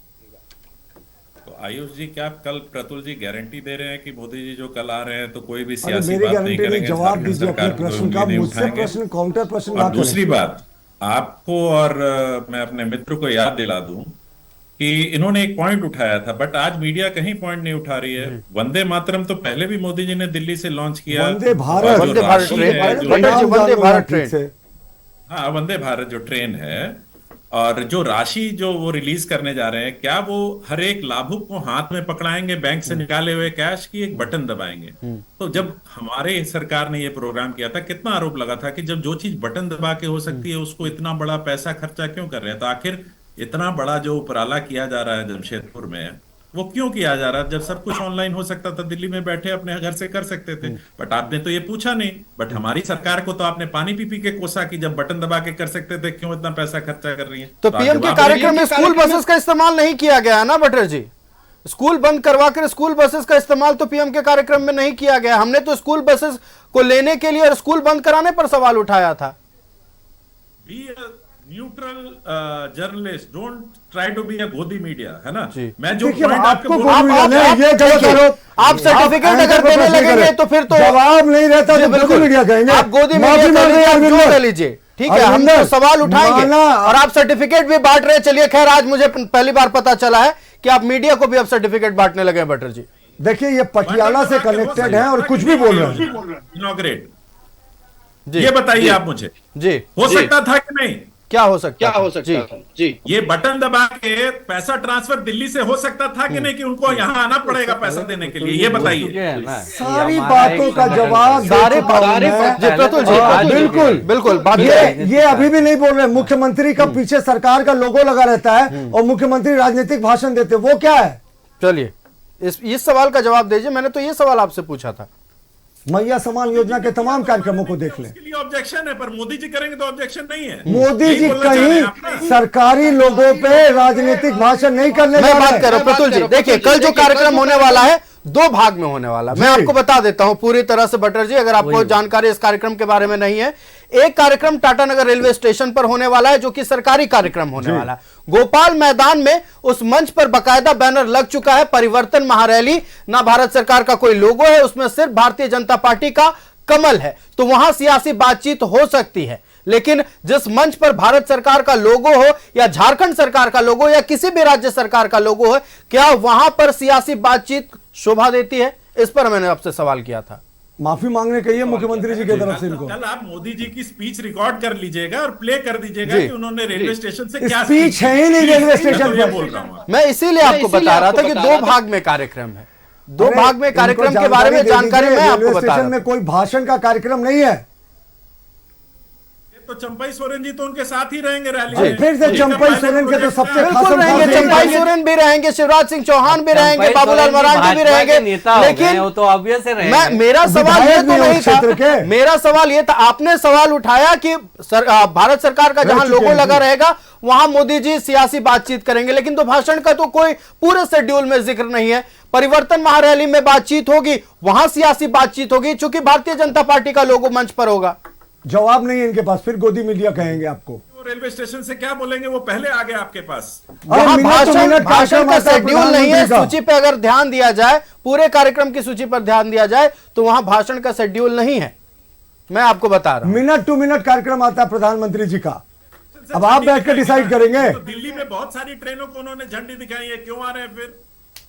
तो आयुष जी, क्या प्रतुल जी गारंटी दे रहे हैं कि मोदी जी जो कल आ रहे हैं तो कोई भी सियासी बात नहीं करेंगे? जवाब दीजिए अपने प्रश्न का, मुझसे प्रश्न काउंटर प्रश्न ना करें। दूसरी बात, आपको और मैं अपने मित्र को याद दिला दूं कि इन्होंने एक पॉइंट उठाया था, बट आज मीडिया कहीं पॉइंट नहीं उठा रही है। वंदे मातरम तो पहले भी मोदी जी ने दिल्ली से लॉन्च किया। वंदे भारत ट्रेन, हाँ वंदे भारत जो ट्रेन है, और जो राशि जो वो रिलीज करने जा रहे हैं, क्या वो हर एक लाभुक को हाथ में पकड़ाएंगे बैंक से निकाले हुए कैश की, एक बटन दबाएंगे? तो जब हमारे सरकार ने ये प्रोग्राम किया था, कितना आरोप लगा था कि जब जो चीज बटन दबा के हो सकती है उसको इतना बड़ा पैसा खर्चा क्यों कर रहे हैं? तो आखिर इतना बड़ा जो उपराला किया जा रहा है जमशेदपुर में, वो क्यों किया जा रहा है जब सब कुछ ऑनलाइन हो सकता था? दिल्ली में बैठे अपने घर से कर सकते थे। बट आपने तो ये पूछा नहीं। बट हमारी सरकार को तो आपने पानी पी के कोसा कि जब बटन दबा के कर सकते थे, क्यों इतना पैसा खर्चा कर रही है? तो पीएम के कार्यक्रम में स्कूल बसेस का इस्तेमाल नहीं किया गया ना बटर जी? स्कूल बंद करवा कर स्कूल बसेस का इस्तेमाल तो पीएम के कार्यक्रम में नहीं किया गया। हमने तो स्कूल बसेस को लेने के लिए और स्कूल बंद कराने पर सवाल उठाया था। Neutral journalist, don't try to be a Godi media, है ना? मैं जो आप सर्टिफिकेट अगर देने लगेंगे तो फिर तो जवाब नहीं रहता तो गोदी मीडिया कहेंगे। आप गोदी मीडिया ले लीजिए, ठीक है? हम तो सवाल उठाएंगे और आप सर्टिफिकेट भी बांट रहे हैं। चलिए खैर, आज मुझे पहली बार पता चला है कि आप मीडिया को भी अब सर्टिफिकेट बांटने लगे हैं बटर जी। देखिए, ये पटियाला से कनेक्टेड है और कुछ भी बोल रहे हैं। इनॉग्रेट, ये बताइए आप मुझे, जी हो सकता था कि नहीं? क्या हो सकता जी, ये बटन दबा के पैसा ट्रांसफर दिल्ली से हो सकता था कि नहीं, कि उनको यहाँ आना पड़ेगा पैसा देने के लिए? ये बताइए। सारी बातों का जवाब बिल्कुल बिल्कुल। ये अभी भी नहीं बोल रहे। मुख्यमंत्री का पीछे सरकार का लोगो लगा रहता है और मुख्यमंत्री राजनीतिक भाषण देते, वो क्या है? चलिए इस सवाल का जवाब दीजिए। मैंने तो ये सवाल आपसे पूछा था। मैया समान योजना के तमाम कार्यक्रमों को देख लें। इसके लिए ऑब्जेक्शन है, पर मोदी जी करेंगे तो ऑब्जेक्शन नहीं है। मोदी जी कहीं सरकारी लोगों पे राजनीतिक भाषण नहीं करने। मैं बात कर रहा हूं प्रतुल जी, देखिए कल जो कार्यक्रम होने वाला है 2 भाग में होने वाला। मैं आपको बता देता हूं पूरी तरह से बटर जी, अगर आपको जानकारी इस कार्यक्रम के बारे में नहीं है। एक कार्यक्रम टाटानगर रेलवे स्टेशन पर होने वाला है जो कि सरकारी कार्यक्रम होने वाला है। गोपाल मैदान में उस मंच पर बकायदा बैनर लग चुका है, परिवर्तन महारैली, ना भारत सरकार का कोई लोगो है, उसमें सिर्फ भारतीय जनता पार्टी का कमल है। तो वहां सियासी बातचीत हो सकती है, लेकिन जिस मंच पर भारत सरकार का लोगो हो या झारखंड सरकार का लोगो या किसी भी राज्य सरकार का लोगो हो, क्या वहां पर सियासी बातचीत शोभा देती है? इस पर मैंने आपसे सवाल किया था। माफी मांगने कहिए मुख्यमंत्री जी की तरफ से इनको। कल आप मोदी जी की स्पीच रिकॉर्ड कर लीजिएगा और प्ले कर दीजिएगा कि उन्होंने रेलवे स्टेशन से क्या स्पीच है ही नहीं रेलवे स्टेशन पर। बोल रहा हूं मैं इसीलिए आपको बता रहा था कि 2 भाग में कार्यक्रम है। 2 भाग में कार्यक्रम के बारे में जानकारी मैं आपको बता रहा हूं। में कोई भाषण का कार्यक्रम नहीं है। तो चंपाई सोरेन जी तो उनके साथ ही रहेंगे रैली अरे में। फिर से चंपाई सोरेन के तो सबसे खास बिल्कुल रहेंगे, चंपाई सोरेन भी रहेंगे, शिवराज सिंह चौहान भी रहेंगे, बाबूलाल मरांडी भी रहेंगे, लेकिन वो तो ऑब्वियस है। मैं मेरा सवाल ये तो नहीं था, मेरा सवाल ये था, आपने सवाल उठाया कि भारत सरकार का जहां लोगो लगा रहेगा वहां मोदी जी सियासी बातचीत करेंगे, लेकिन तो भाषण का तो कोई पूरे शेड्यूल में जिक्र नहीं है। परिवर्तन महारैली में बातचीत होगी, वहां सियासी बातचीत होगी, चूंकि भारतीय जनता पार्टी का लोगो मंच पर होगा। जवाब नहीं है इनके पास, फिर गोदी मीडिया कहेंगे आपको। रेलवे स्टेशन से क्या बोलेंगे, वो पहले आ गए आपके पास। वहां भाषण का शेड्यूल नहीं है, सूची पे अगर ध्यान दिया जाए, पूरे कार्यक्रम की सूची पर ध्यान दिया जाए तो वहां भाषण का शेड्यूल नहीं है, मैं आपको बता रहा हूं। मिनट टू मिनट कार्यक्रम आता है प्रधानमंत्री जी का, अब आप बैठकर डिसाइड करेंगे। तो दिल्ली में बहुत सारी ट्रेनों को उन्होंने झंडी दिखाई है, क्यों आ रहे हैं फिर?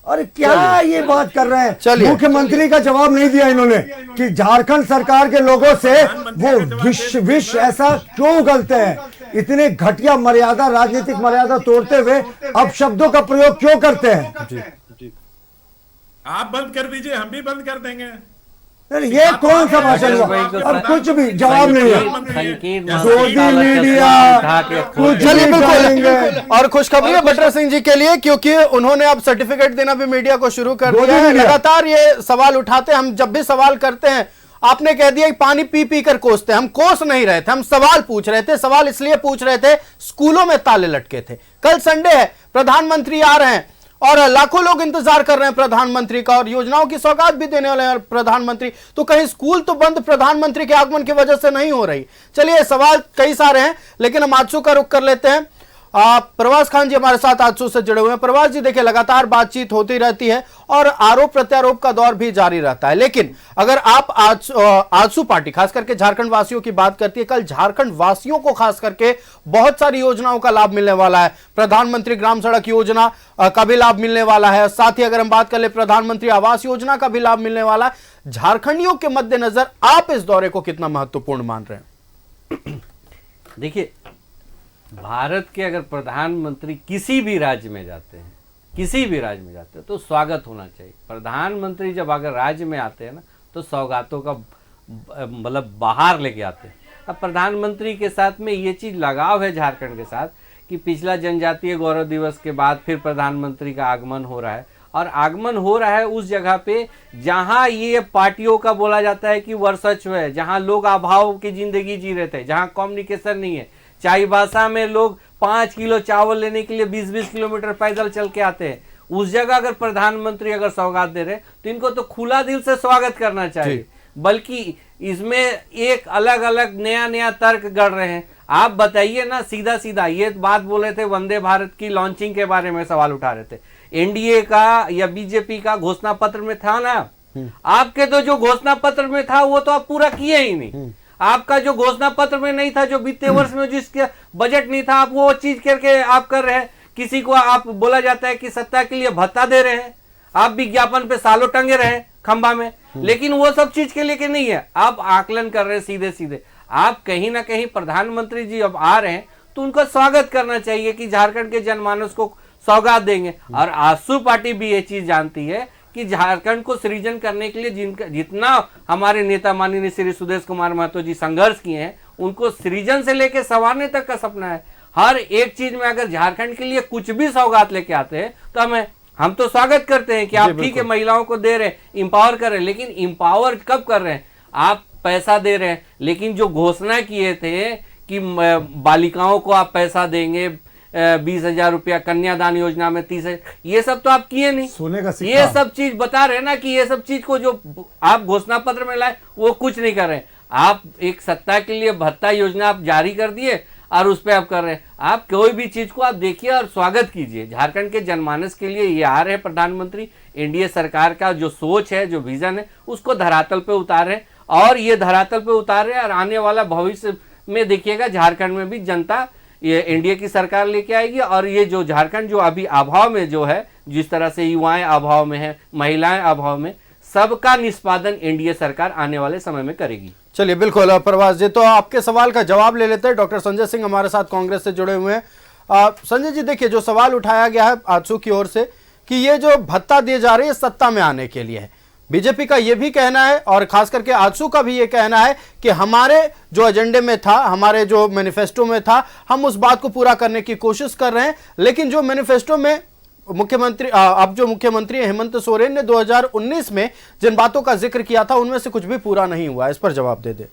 अरे क्या ये बात कर रहे हैं, मुख्यमंत्री का जवाब नहीं दिया इन्होंने कि झारखंड सरकार के लोगों से वो विष ऐसा क्यों उगलते हैं, इतने घटिया मर्यादा, राजनीतिक मर्यादा तोड़ते हुए अब शब्दों का प्रयोग क्यों करते हैं। आप बंद कर दीजिए, हम भी बंद कर देंगे। ये कौन सा भाषण हुआ, अब कुछ भी जवाब नहीं है। गोदी मीडिया कुछ चलिए बिल्कुल, और खुशखबरी है बटर सिंह जी के लिए, क्योंकि उन्होंने अब सर्टिफिकेट देना भी मीडिया को शुरू कर दिया है। लगातार ये सवाल उठाते हैं, हम जब भी सवाल करते हैं आपने कह दिया कि पानी पी पी कर कोसते हैं, हम कोस नहीं रहे थे, हम सवाल पूछ रहे थे। सवाल इसलिए पूछ रहे थे, स्कूलों में ताले लटके थे, कल संडे है, प्रधानमंत्री आ रहे हैं और लाखों लोग इंतजार कर रहे हैं प्रधानमंत्री का, और योजनाओं की सौगात भी देने वाले हैं प्रधानमंत्री, तो कहीं स्कूल तो बंद प्रधानमंत्री के आगमन की वजह से नहीं हो रही। चलिए सवाल कई सारे हैं, लेकिन हम आजसू का रुख कर लेते हैं। प्रवास खान जी हमारे साथ आजसू से जुड़े हुए हैं। प्रवास जी, देखिए लगातार बातचीत होती रहती है और आरोप प्रत्यारोप का दौर भी जारी रहता है, लेकिन अगर आप आजसू पार्टी खास करके झारखंड वासियों की बात करती है, कल झारखंड वासियों को खास करके बहुत सारी योजनाओं का लाभ मिलने वाला है। प्रधानमंत्री ग्राम सड़क योजना का भी लाभ मिलने वाला है, साथ ही अगर हम बात कर ले प्रधानमंत्री आवास योजना का भी लाभ मिलने वाला है। झारखंडियों के मद्देनजर आप इस दौरे को कितना महत्वपूर्ण मान रहे हैं? देखिए, भारत के अगर प्रधानमंत्री किसी भी राज्य में जाते हैं, किसी भी राज्य में जाते हैं तो स्वागत होना चाहिए। प्रधानमंत्री जब अगर राज्य में आते हैं ना तो सौगातों का मतलब बाहर लेके आते हैं। अब प्रधानमंत्री के साथ में ये चीज़ लगाव है झारखंड के साथ कि पिछला जनजातीय गौरव दिवस के बाद फिर प्रधानमंत्री का आगमन हो रहा है, और आगमन हो रहा है उस जगह पे जहां ये पार्टियों का बोला जाता है कि वर्चस्व है, जहां लोग अभाव की जिंदगी जी रहे थे, जहां कम्युनिकेशन नहीं है। चाईबासा में लोग 5 किलो चावल लेने के लिए 20-20 किलोमीटर पैदल चल के आते हैं। उस जगह अगर प्रधानमंत्री अगर सौगात दे रहे तो इनको तो खुला दिल से स्वागत करना चाहिए, बल्कि इसमें एक अलग अलग नया नया तर्क गढ़ रहे हैं। आप बताइए ना, सीधा सीधा ये बात बोल रहे थे, वंदे भारत की लॉन्चिंग के बारे में सवाल उठा रहे थे। एनडीए का या बीजेपी का घोषणा पत्र में था ना, आपके तो जो घोषणा पत्र में था वो तो आप पूरा किए ही नहीं। आपका जो घोषणा पत्र में नहीं था, जो वित्तीय वर्ष में जिसके बजट नहीं था, आप वो चीज करके आप कर रहे हैं। किसी को आप बोला जाता है कि सत्ता के लिए भत्ता दे रहे हैं, आप विज्ञापन पे सालों टंगे रहे खंबा में, लेकिन वो सब चीज के लिए नहीं है। आप आकलन कर रहे हैं सीधे सीधे। आप कहीं ना कहीं प्रधानमंत्री जी अब आ रहे हैं तो उनका स्वागत करना चाहिए कि झारखंड के जनमानस को सौगात देंगे। और आजसू पार्टी भी ये चीज जानती है कि झारखंड को सृजन करने के लिए जितना हमारे नेता माननीय श्री सुदेश कुमार महतो जी संघर्ष किए हैं, उनको सृजन से लेकर संवारने तक का सपना है। हर एक चीज में अगर झारखंड के लिए कुछ भी सौगात लेके आते हैं तो हम तो स्वागत करते हैं कि आप ठीक है महिलाओं को दे रहे हैं, इंपावर कर रहे हैं, लेकिन इंपावर कब कर रहे हैं? आप पैसा दे रहे हैं, लेकिन जो घोषणा किए थे कि बालिकाओं को आप पैसा देंगे 20,000 रुपया, कन्यादान योजना में 30,000, ये सब तो आप किए नहीं। सोने का सिक्का। ये सब चीज बता रहे हैं ना कि ये सब चीज को जो आप घोषणा पत्र में लाए वो कुछ नहीं कर रहे हैं। आप एक सत्ता के लिए भत्ता योजना आप जारी कर दिए और उस पर आप कर रहे हैं। आप कोई भी चीज को आप देखिए और स्वागत कीजिए। झारखंड के जनमानस के लिए ये आ रहे हैं प्रधानमंत्री, एनडीए सरकार का जो सोच है, जो विजन है, उसको धरातल पे उतारे, और ये धरातल पे उतारे, और आने वाला भविष्य में देखिएगा झारखंड में भी जनता ये एनडीए की सरकार लेके आएगी। और ये जो झारखंड जो अभी अभाव में जो है, जिस तरह से युवाएं अभाव में है, महिलाएं अभाव में, सबका निष्पादन एनडीए सरकार आने वाले समय में करेगी। चलिए बिल्कुल प्रवास जी, तो आपके सवाल का जवाब ले लेते हैं। डॉक्टर संजय सिंह हमारे साथ कांग्रेस से जुड़े हुए हैं। संजय जी, देखिए जो सवाल उठाया गया है आजसू की ओर से कि ये जो भत्ता दिए जा रहे हैं सत्ता में आने के लिए है, बीजेपी का यह भी कहना है और खास करके आजसू का भी यह कहना है कि हमारे जो एजेंडे में था, हमारे जो मैनिफेस्टो में था, हम उस बात को पूरा करने की कोशिश कर रहे हैं। लेकिन जो मैनिफेस्टो में मुख्यमंत्री अब जो मुख्यमंत्री हेमंत सोरेन ने 2019 में जिन बातों का जिक्र किया था उनमें से कुछ भी पूरा नहीं हुआ। इस पर जवाब दे दे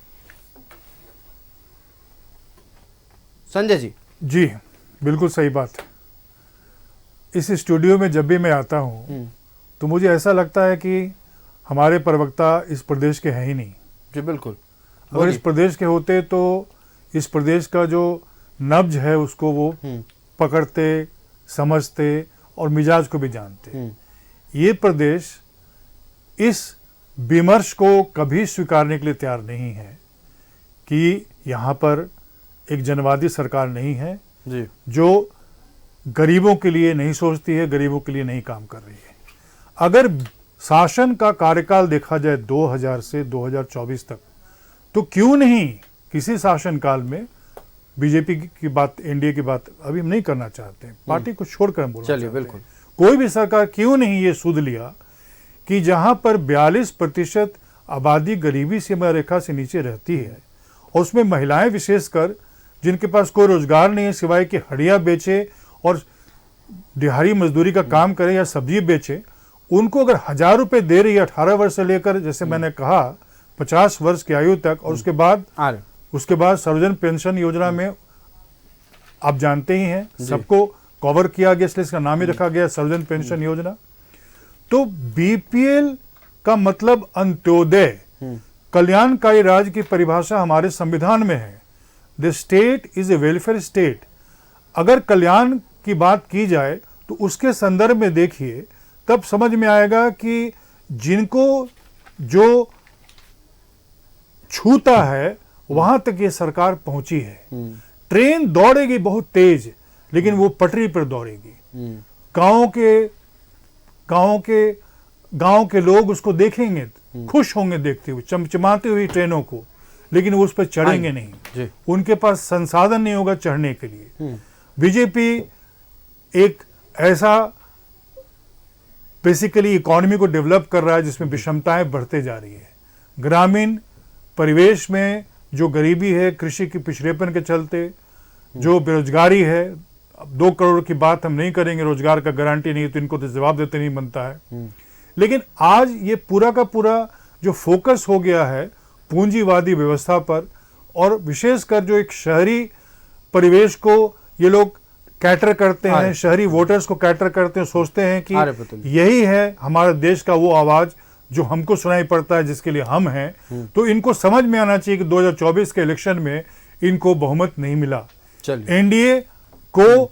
संजय जी। जी बिल्कुल सही बात है। इस स्टूडियो में जब भी मैं आता हूं तो मुझे ऐसा लगता है कि हमारे प्रवक्ता इस प्रदेश के हैं ही नहीं। जी बिल्कुल। अगर इस प्रदेश के होते तो इस प्रदेश का जो नब्ज है उसको वो पकड़ते, समझते और मिजाज को भी जानते। ये प्रदेश इस विमर्श को कभी स्वीकारने के लिए तैयार नहीं है कि यहाँ पर एक जनवादी सरकार नहीं है जी, जो गरीबों के लिए नहीं सोचती है, गरीबों के लिए नहीं काम कर रही है। अगर शासन का कार्यकाल देखा जाए 2000 से 2024 तक, तो क्यों नहीं किसी शासनकाल में बीजेपी की बात, एनडीए की बात अभी हम नहीं करना चाहते हैं, पार्टी को छोड़कर हम बोलना चलिए चाहते हैं। बिल्कुल। कोई भी सरकार क्यों नहीं ये सुध लिया कि जहां पर 42% आबादी गरीबी सीमा रेखा से नीचे रहती है और उसमें महिलाएं विशेषकर जिनके पास कोई रोजगार नहीं है सिवाय कि हड़िया बेचे और दिहाड़ी मजदूरी का काम करे या सब्जी बेचे, उनको अगर 1000 रुपए दे रही है 18 वर्ष से लेकर, जैसे मैंने कहा 50 वर्ष की आयु तक, और उसके बाद सर्वजन पेंशन योजना में आप जानते ही हैं सबको कवर किया गया, इसलिए इसका नाम ही रखा गया सर्वजन पेंशन योजना। तो बीपीएल का मतलब अंत्योदय, कल्याणकारी राज्य की परिभाषा हमारे संविधान में है। The state is a welfare state. अगर कल्याण की बात की जाए तो उसके संदर्भ में देखिए, तब समझ में आएगा कि जिनको जो छूता है वहां तक ये सरकार पहुंची है। ट्रेन दौड़ेगी बहुत तेज, लेकिन वो पटरी पर दौड़ेगी। गांव के लोग उसको देखेंगे, खुश होंगे देखते हुए, चमचमाते हुए ट्रेनों को, लेकिन वो उस पर चढ़ेंगे नहीं। उनके पास संसाधन नहीं होगा चढ़ने के लिए। बीजेपी एक ऐसा बेसिकली इकोनॉमी को डेवलप कर रहा है जिसमें विषमताएं बढ़ते जा रही है। ग्रामीण परिवेश में जो गरीबी है, कृषि की पिछड़ेपन के चलते जो बेरोजगारी है, अब 2 करोड़ की बात हम नहीं करेंगे, रोजगार का गारंटी नहीं तो इनको तो जवाब देते नहीं बनता है। लेकिन आज ये पूरा का पूरा जो फोकस हो गया है पूंजीवादी व्यवस्था पर, और विशेषकर जो एक शहरी परिवेश को ये लोग कैटर करते हैं, शहरी वोटर्स को कैटर करते हैं, सोचते हैं कि यही है हमारे देश का वो आवाज जो हमको सुनाई पड़ता है, जिसके लिए हम हैं। तो इनको समझ में आना चाहिए कि 2024 के इलेक्शन में इनको बहुमत नहीं मिला। एनडीए को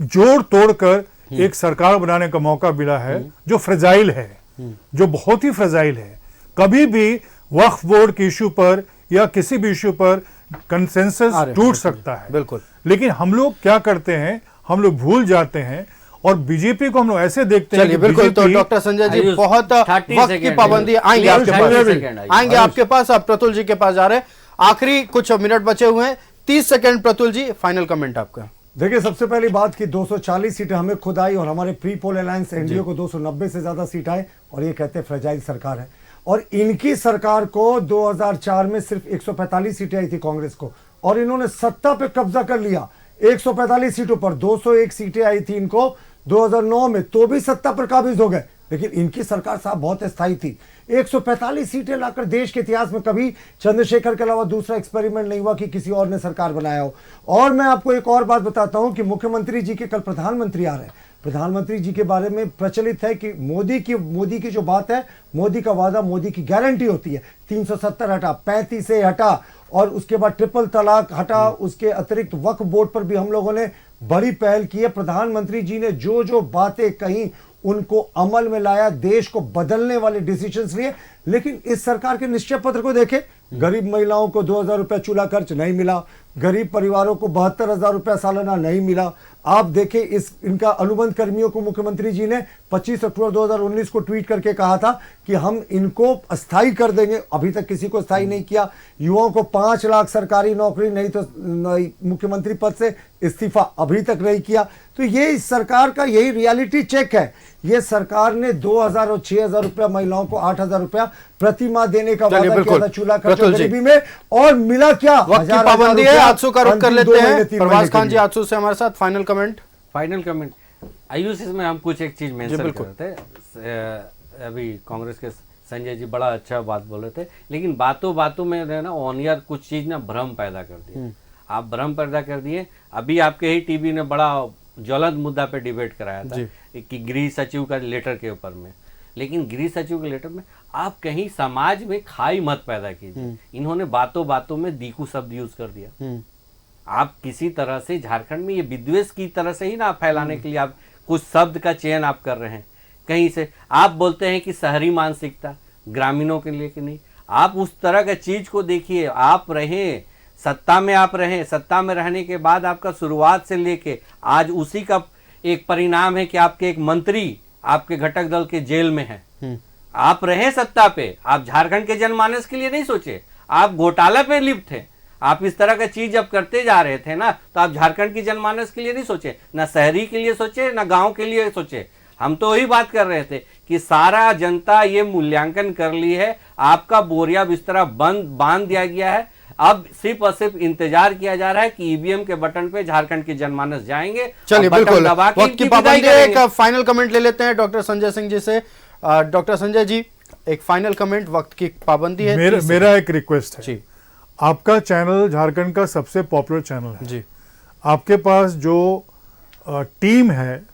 जोड़ तोड़कर एक सरकार बनाने का मौका मिला है जो फ्रेजाइल है, जो बहुत ही फ्रेजाइल है। कभी भी वक्फ बोर्ड के इश्यू पर या किसी भी इश्यू पर कंसेंसस टूट सकता है। बिल्कुल। लेकिन हम लोग क्या करते हैं, हम लोग भूल जाते हैं और बीजेपी को हम लोग ऐसे देखते हैं। बिल्कुल। तो डॉक्टर संजय जी, बहुत वक्त की पाबंदी, आएंगे आपके पास। आप प्रतुल जी के पास जा रहे हैं, आखिरी कुछ मिनट बचे हुए हैं, 30 सेकंड। प्रतुल जी, फाइनल कमेंट आपका। देखिए, सबसे पहली बात कि 240 सीटें हमें खुद आई और हमारे प्री पोल अलायंस एनडीए को 290 से ज्यादा सीट आए, और ये कहते हैं फ्रेजाइल सरकार है। और इनकी सरकार को 2004 में सिर्फ 145 सीटें आई थी कांग्रेस को, और इन्होंने सत्ता पे कब्जा कर लिया 145 सीटों पर। 201 सीटें आई थी इनको 2009 में, तो भी सत्ता पर काबिज हो गए। लेकिन इनकी सरकार साहब बहुत अस्थायी थी। 145 सीटें लाकर देश के इतिहास में कभी चंद्रशेखर के अलावा दूसरा एक्सपेरिमेंट नहीं हुआ कि किसी और ने सरकार बनाया हो। और मैं आपको एक और बात बताता हूं कि मुख्यमंत्री जी के कल प्रधानमंत्री आ रहे हैं। प्रधानमंत्री जी के बारे में प्रचलित है कि मोदी की जो बात है, मोदी का वादा मोदी की गारंटी होती है। 370 हटा, 35 से हटा, और उसके बाद ट्रिपल तलाक हटा, उसके अतिरिक्त वक्फ बोर्ड पर भी हम लोगों ने बड़ी पहल की है। प्रधानमंत्री जी ने जो जो बातें कही उनको अमल में लाया, देश को बदलने वाले डिसीजंस लिए। लेकिन इस सरकार के निश्चय पत्र को देखें, गरीब महिलाओं को 2000 रुपया चूल्हा खर्च नहीं मिला, गरीब परिवारों को 72,000 रुपया सालाना नहीं मिला। आप देखें इनका अनुबंध कर्मियों को मुख्यमंत्री जी ने 25 अक्टूबर 2019 को ट्वीट करके कहा था कि हम इनको अस्थायी कर देंगे, अभी तक किसी को अस्थायी नहीं किया। युवाओं को 5 लाख सरकारी नौकरी, नहीं तो मुख्यमंत्री पद से इस्तीफा, अभी तक नहीं किया। तो ये इस सरकार का यही रियलिटी चेक है ये सरकार ने 2,000 और 6,000 रुपया महिलाओं को 8,000 रुपया प्रति माह देने का चलिए, वादा किया था बिल्कुल। चूल्हा खर्चा प्रतुल जी। गरीबी में, और मिला क्या? वक्त की 1,000 पाबंदी है, रुपया आजसू का रुख कर अंतिम लेते 2 महीने, हैं। 3 प्रभास महीने खान के जी लिए। आजसू से हमारे साथ final comment. Final comment Ayush, इसमें हम कुछ एक चीज मेंशन बिल्कुल। कर रहे थे। अभी कांग्रेस के संजय जी बड़ा अच्छा बात बोले थे, लेकिन बातों बातों में ना ऑन एयर कुछ चीज ना भ्रम पैदा कर दिए। आप भ्रम पैदा कर दिए। अभी आपके ही टीवी ने बड़ा ज्वलंत मुद्दा पे डिबेट कराया था कि गृह सचिव का लेटर के ऊपर में, लेकिन गृह सचिव के लेटर में आप कहीं समाज में खाई मत पैदा कीजिए। इन्होंने बातों बातों में दीकू शब्द यूज कर दिया। आप किसी तरह से झारखंड में ये विद्वेष की तरह से ही ना फैलाने के लिए आप कुछ शब्द का चयन आप कर रहे हैं। कहीं से आप बोलते हैं कि शहरी मानसिकता ग्रामीणों के लिए कि नहीं, आप उस तरह का चीज को देखिए। आप रहे सत्ता में, आप रहे सत्ता में रहने के बाद आपका शुरुआत से लेके आज उसी का एक परिणाम है कि आपके एक मंत्री आपके घटक दल के जेल में है। आप रहे सत्ता पे, आप झारखंड के जनमानस के लिए नहीं सोचे, आप घोटाला पे लिप्त थे। आप इस तरह का चीज जब करते जा रहे थे ना, तो आप झारखंड की जनमानस के लिए नहीं सोचे, ना शहरी के लिए सोचे, ना गांव के लिए सोचे। हम तो वही बात कर रहे थे कि सारा जनता ये मूल्यांकन कर ली है, आपका बोरिया बिस्तरा बांध दिया गया है। अब सिर्फ और सिर्फ इंतजार किया जा रहा है कि ईवीएम के बटन पे झारखंड की जनमानस जाएंगे। चलिए, बिल्कुल वक्त की पाबंदी है। एक करेंगे। फाइनल कमेंट ले लेते हैं डॉक्टर संजय सिंह जी से। डॉक्टर संजय जी, एक फाइनल कमेंट, वक्त की पाबंदी है। मेरा एक रिक्वेस्ट है जी। आपका चैनल झारखंड का सबसे पॉपुलर चैनल है जी। आपके पास जो टीम है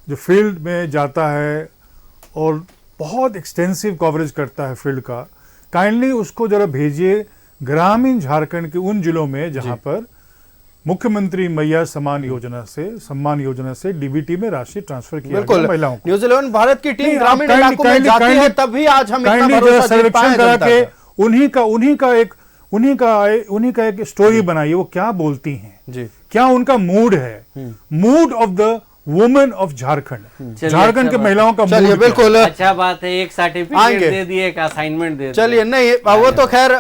जो फील्ड में जाता है और बहुत एक्सटेंसिव कवरेज करता है फील्ड का, काइंडली उसको जरा भेजिए ग्रामीण झारखंड के उन जिलों में जहां पर मुख्यमंत्री मैया सम्मान योजना से डीबीटी में राशि ट्रांसफर किया गया महिलाओं को। न्यूज़ 11 भारत की टीम ग्रामीण इलाकों में जाती है, तभी आज हम इतना भरोसा जीत पाए हैं करा जनता के का। उन्हीं का एक स्टोरी बनाइए। वो क्या बोलती हैं जी, क्या उनका मूड है, mood off the women of Jharkhand, Jharkhand के महिलाओं का चलिए मूड बिल्कुल अच्छा बात है। एक सर्टिफिकेट दे दिए, एक असाइनमेंट दे दिए। चलिए, नहीं वो तो खैर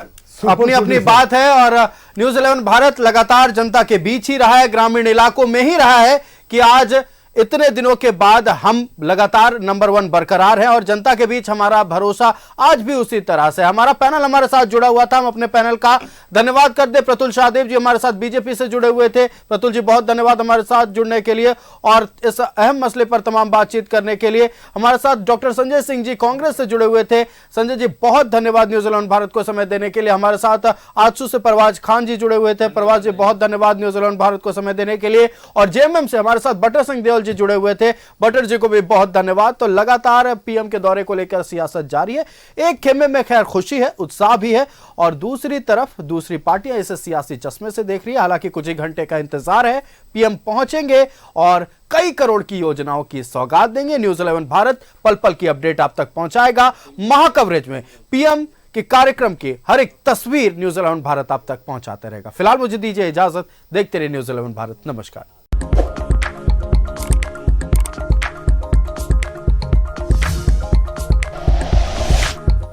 अपनी अपनी बात है। और न्यूज़ 11 भारत लगातार जनता के बीच ही रहा है, ग्रामीण इलाकों में ही रहा है कि आज इतने दिनों के बाद हम लगातार नंबर 1 बरकरार है और जनता के बीच हमारा भरोसा आज भी उसी तरह से। हमारा पैनल हमारे साथ जुड़ा हुआ था, हम अपने पैनल का धन्यवाद कर दे। प्रतुल शाहदेव जी हमारे साथ बीजेपी से जुड़े हुए थे। प्रतुल जी बहुत धन्यवाद हमारे साथ जुड़ने के लिए और इस अहम मसले पर तमाम बातचीत करने के लिए। हमारे साथ डॉक्टर संजय सिंह जी कांग्रेस से जुड़े हुए थे। संजय जी बहुत धन्यवाद न्यूज़ 11 भारत को समय देने के लिए। हमारे साथ आजसू से परवाज खान जी जुड़े हुए थे। परवाज जी बहुत धन्यवाद न्यूज़ 11 भारत को समय देने के लिए। और जेएमएम से हमारे साथ बटर सिंह देओल जी जुड़े हुए थे। बटर जी को भी बहुत धन्यवाद। तो लगातार पीएम के दौरे को लेकर सियासत जारी है। एक खेमे में खैर खुशी है, उत्साह भी है, और दूसरी तरफ दूसरी पार्टियां इसे सियासी चश्मे से देख रही है। हालांकि कुछ ही घंटे का इंतजार है, पीएम पहुंचेंगे और कई करोड़ की योजनाओं की सौगात देंगे। न्यूज़ 11 भारत पल पल की अपडेट आप तक पहुंचाएगा। महाकवरेज में पीएम के कार्यक्रम की हर एक तस्वीर न्यूज़ 11 भारत आप तक पहुंचाते रहेगा। फिलहाल मुझे दीजिए इजाजत, देखते रहिए न्यूज़ 11 भारत। नमस्कार।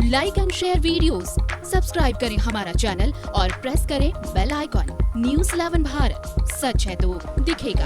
Like and share videos, subscribe करें हमारा चैनल और प्रेस करें बेल आइकॉन। न्यूज़ 11 भारत, सच है तो दिखेगा।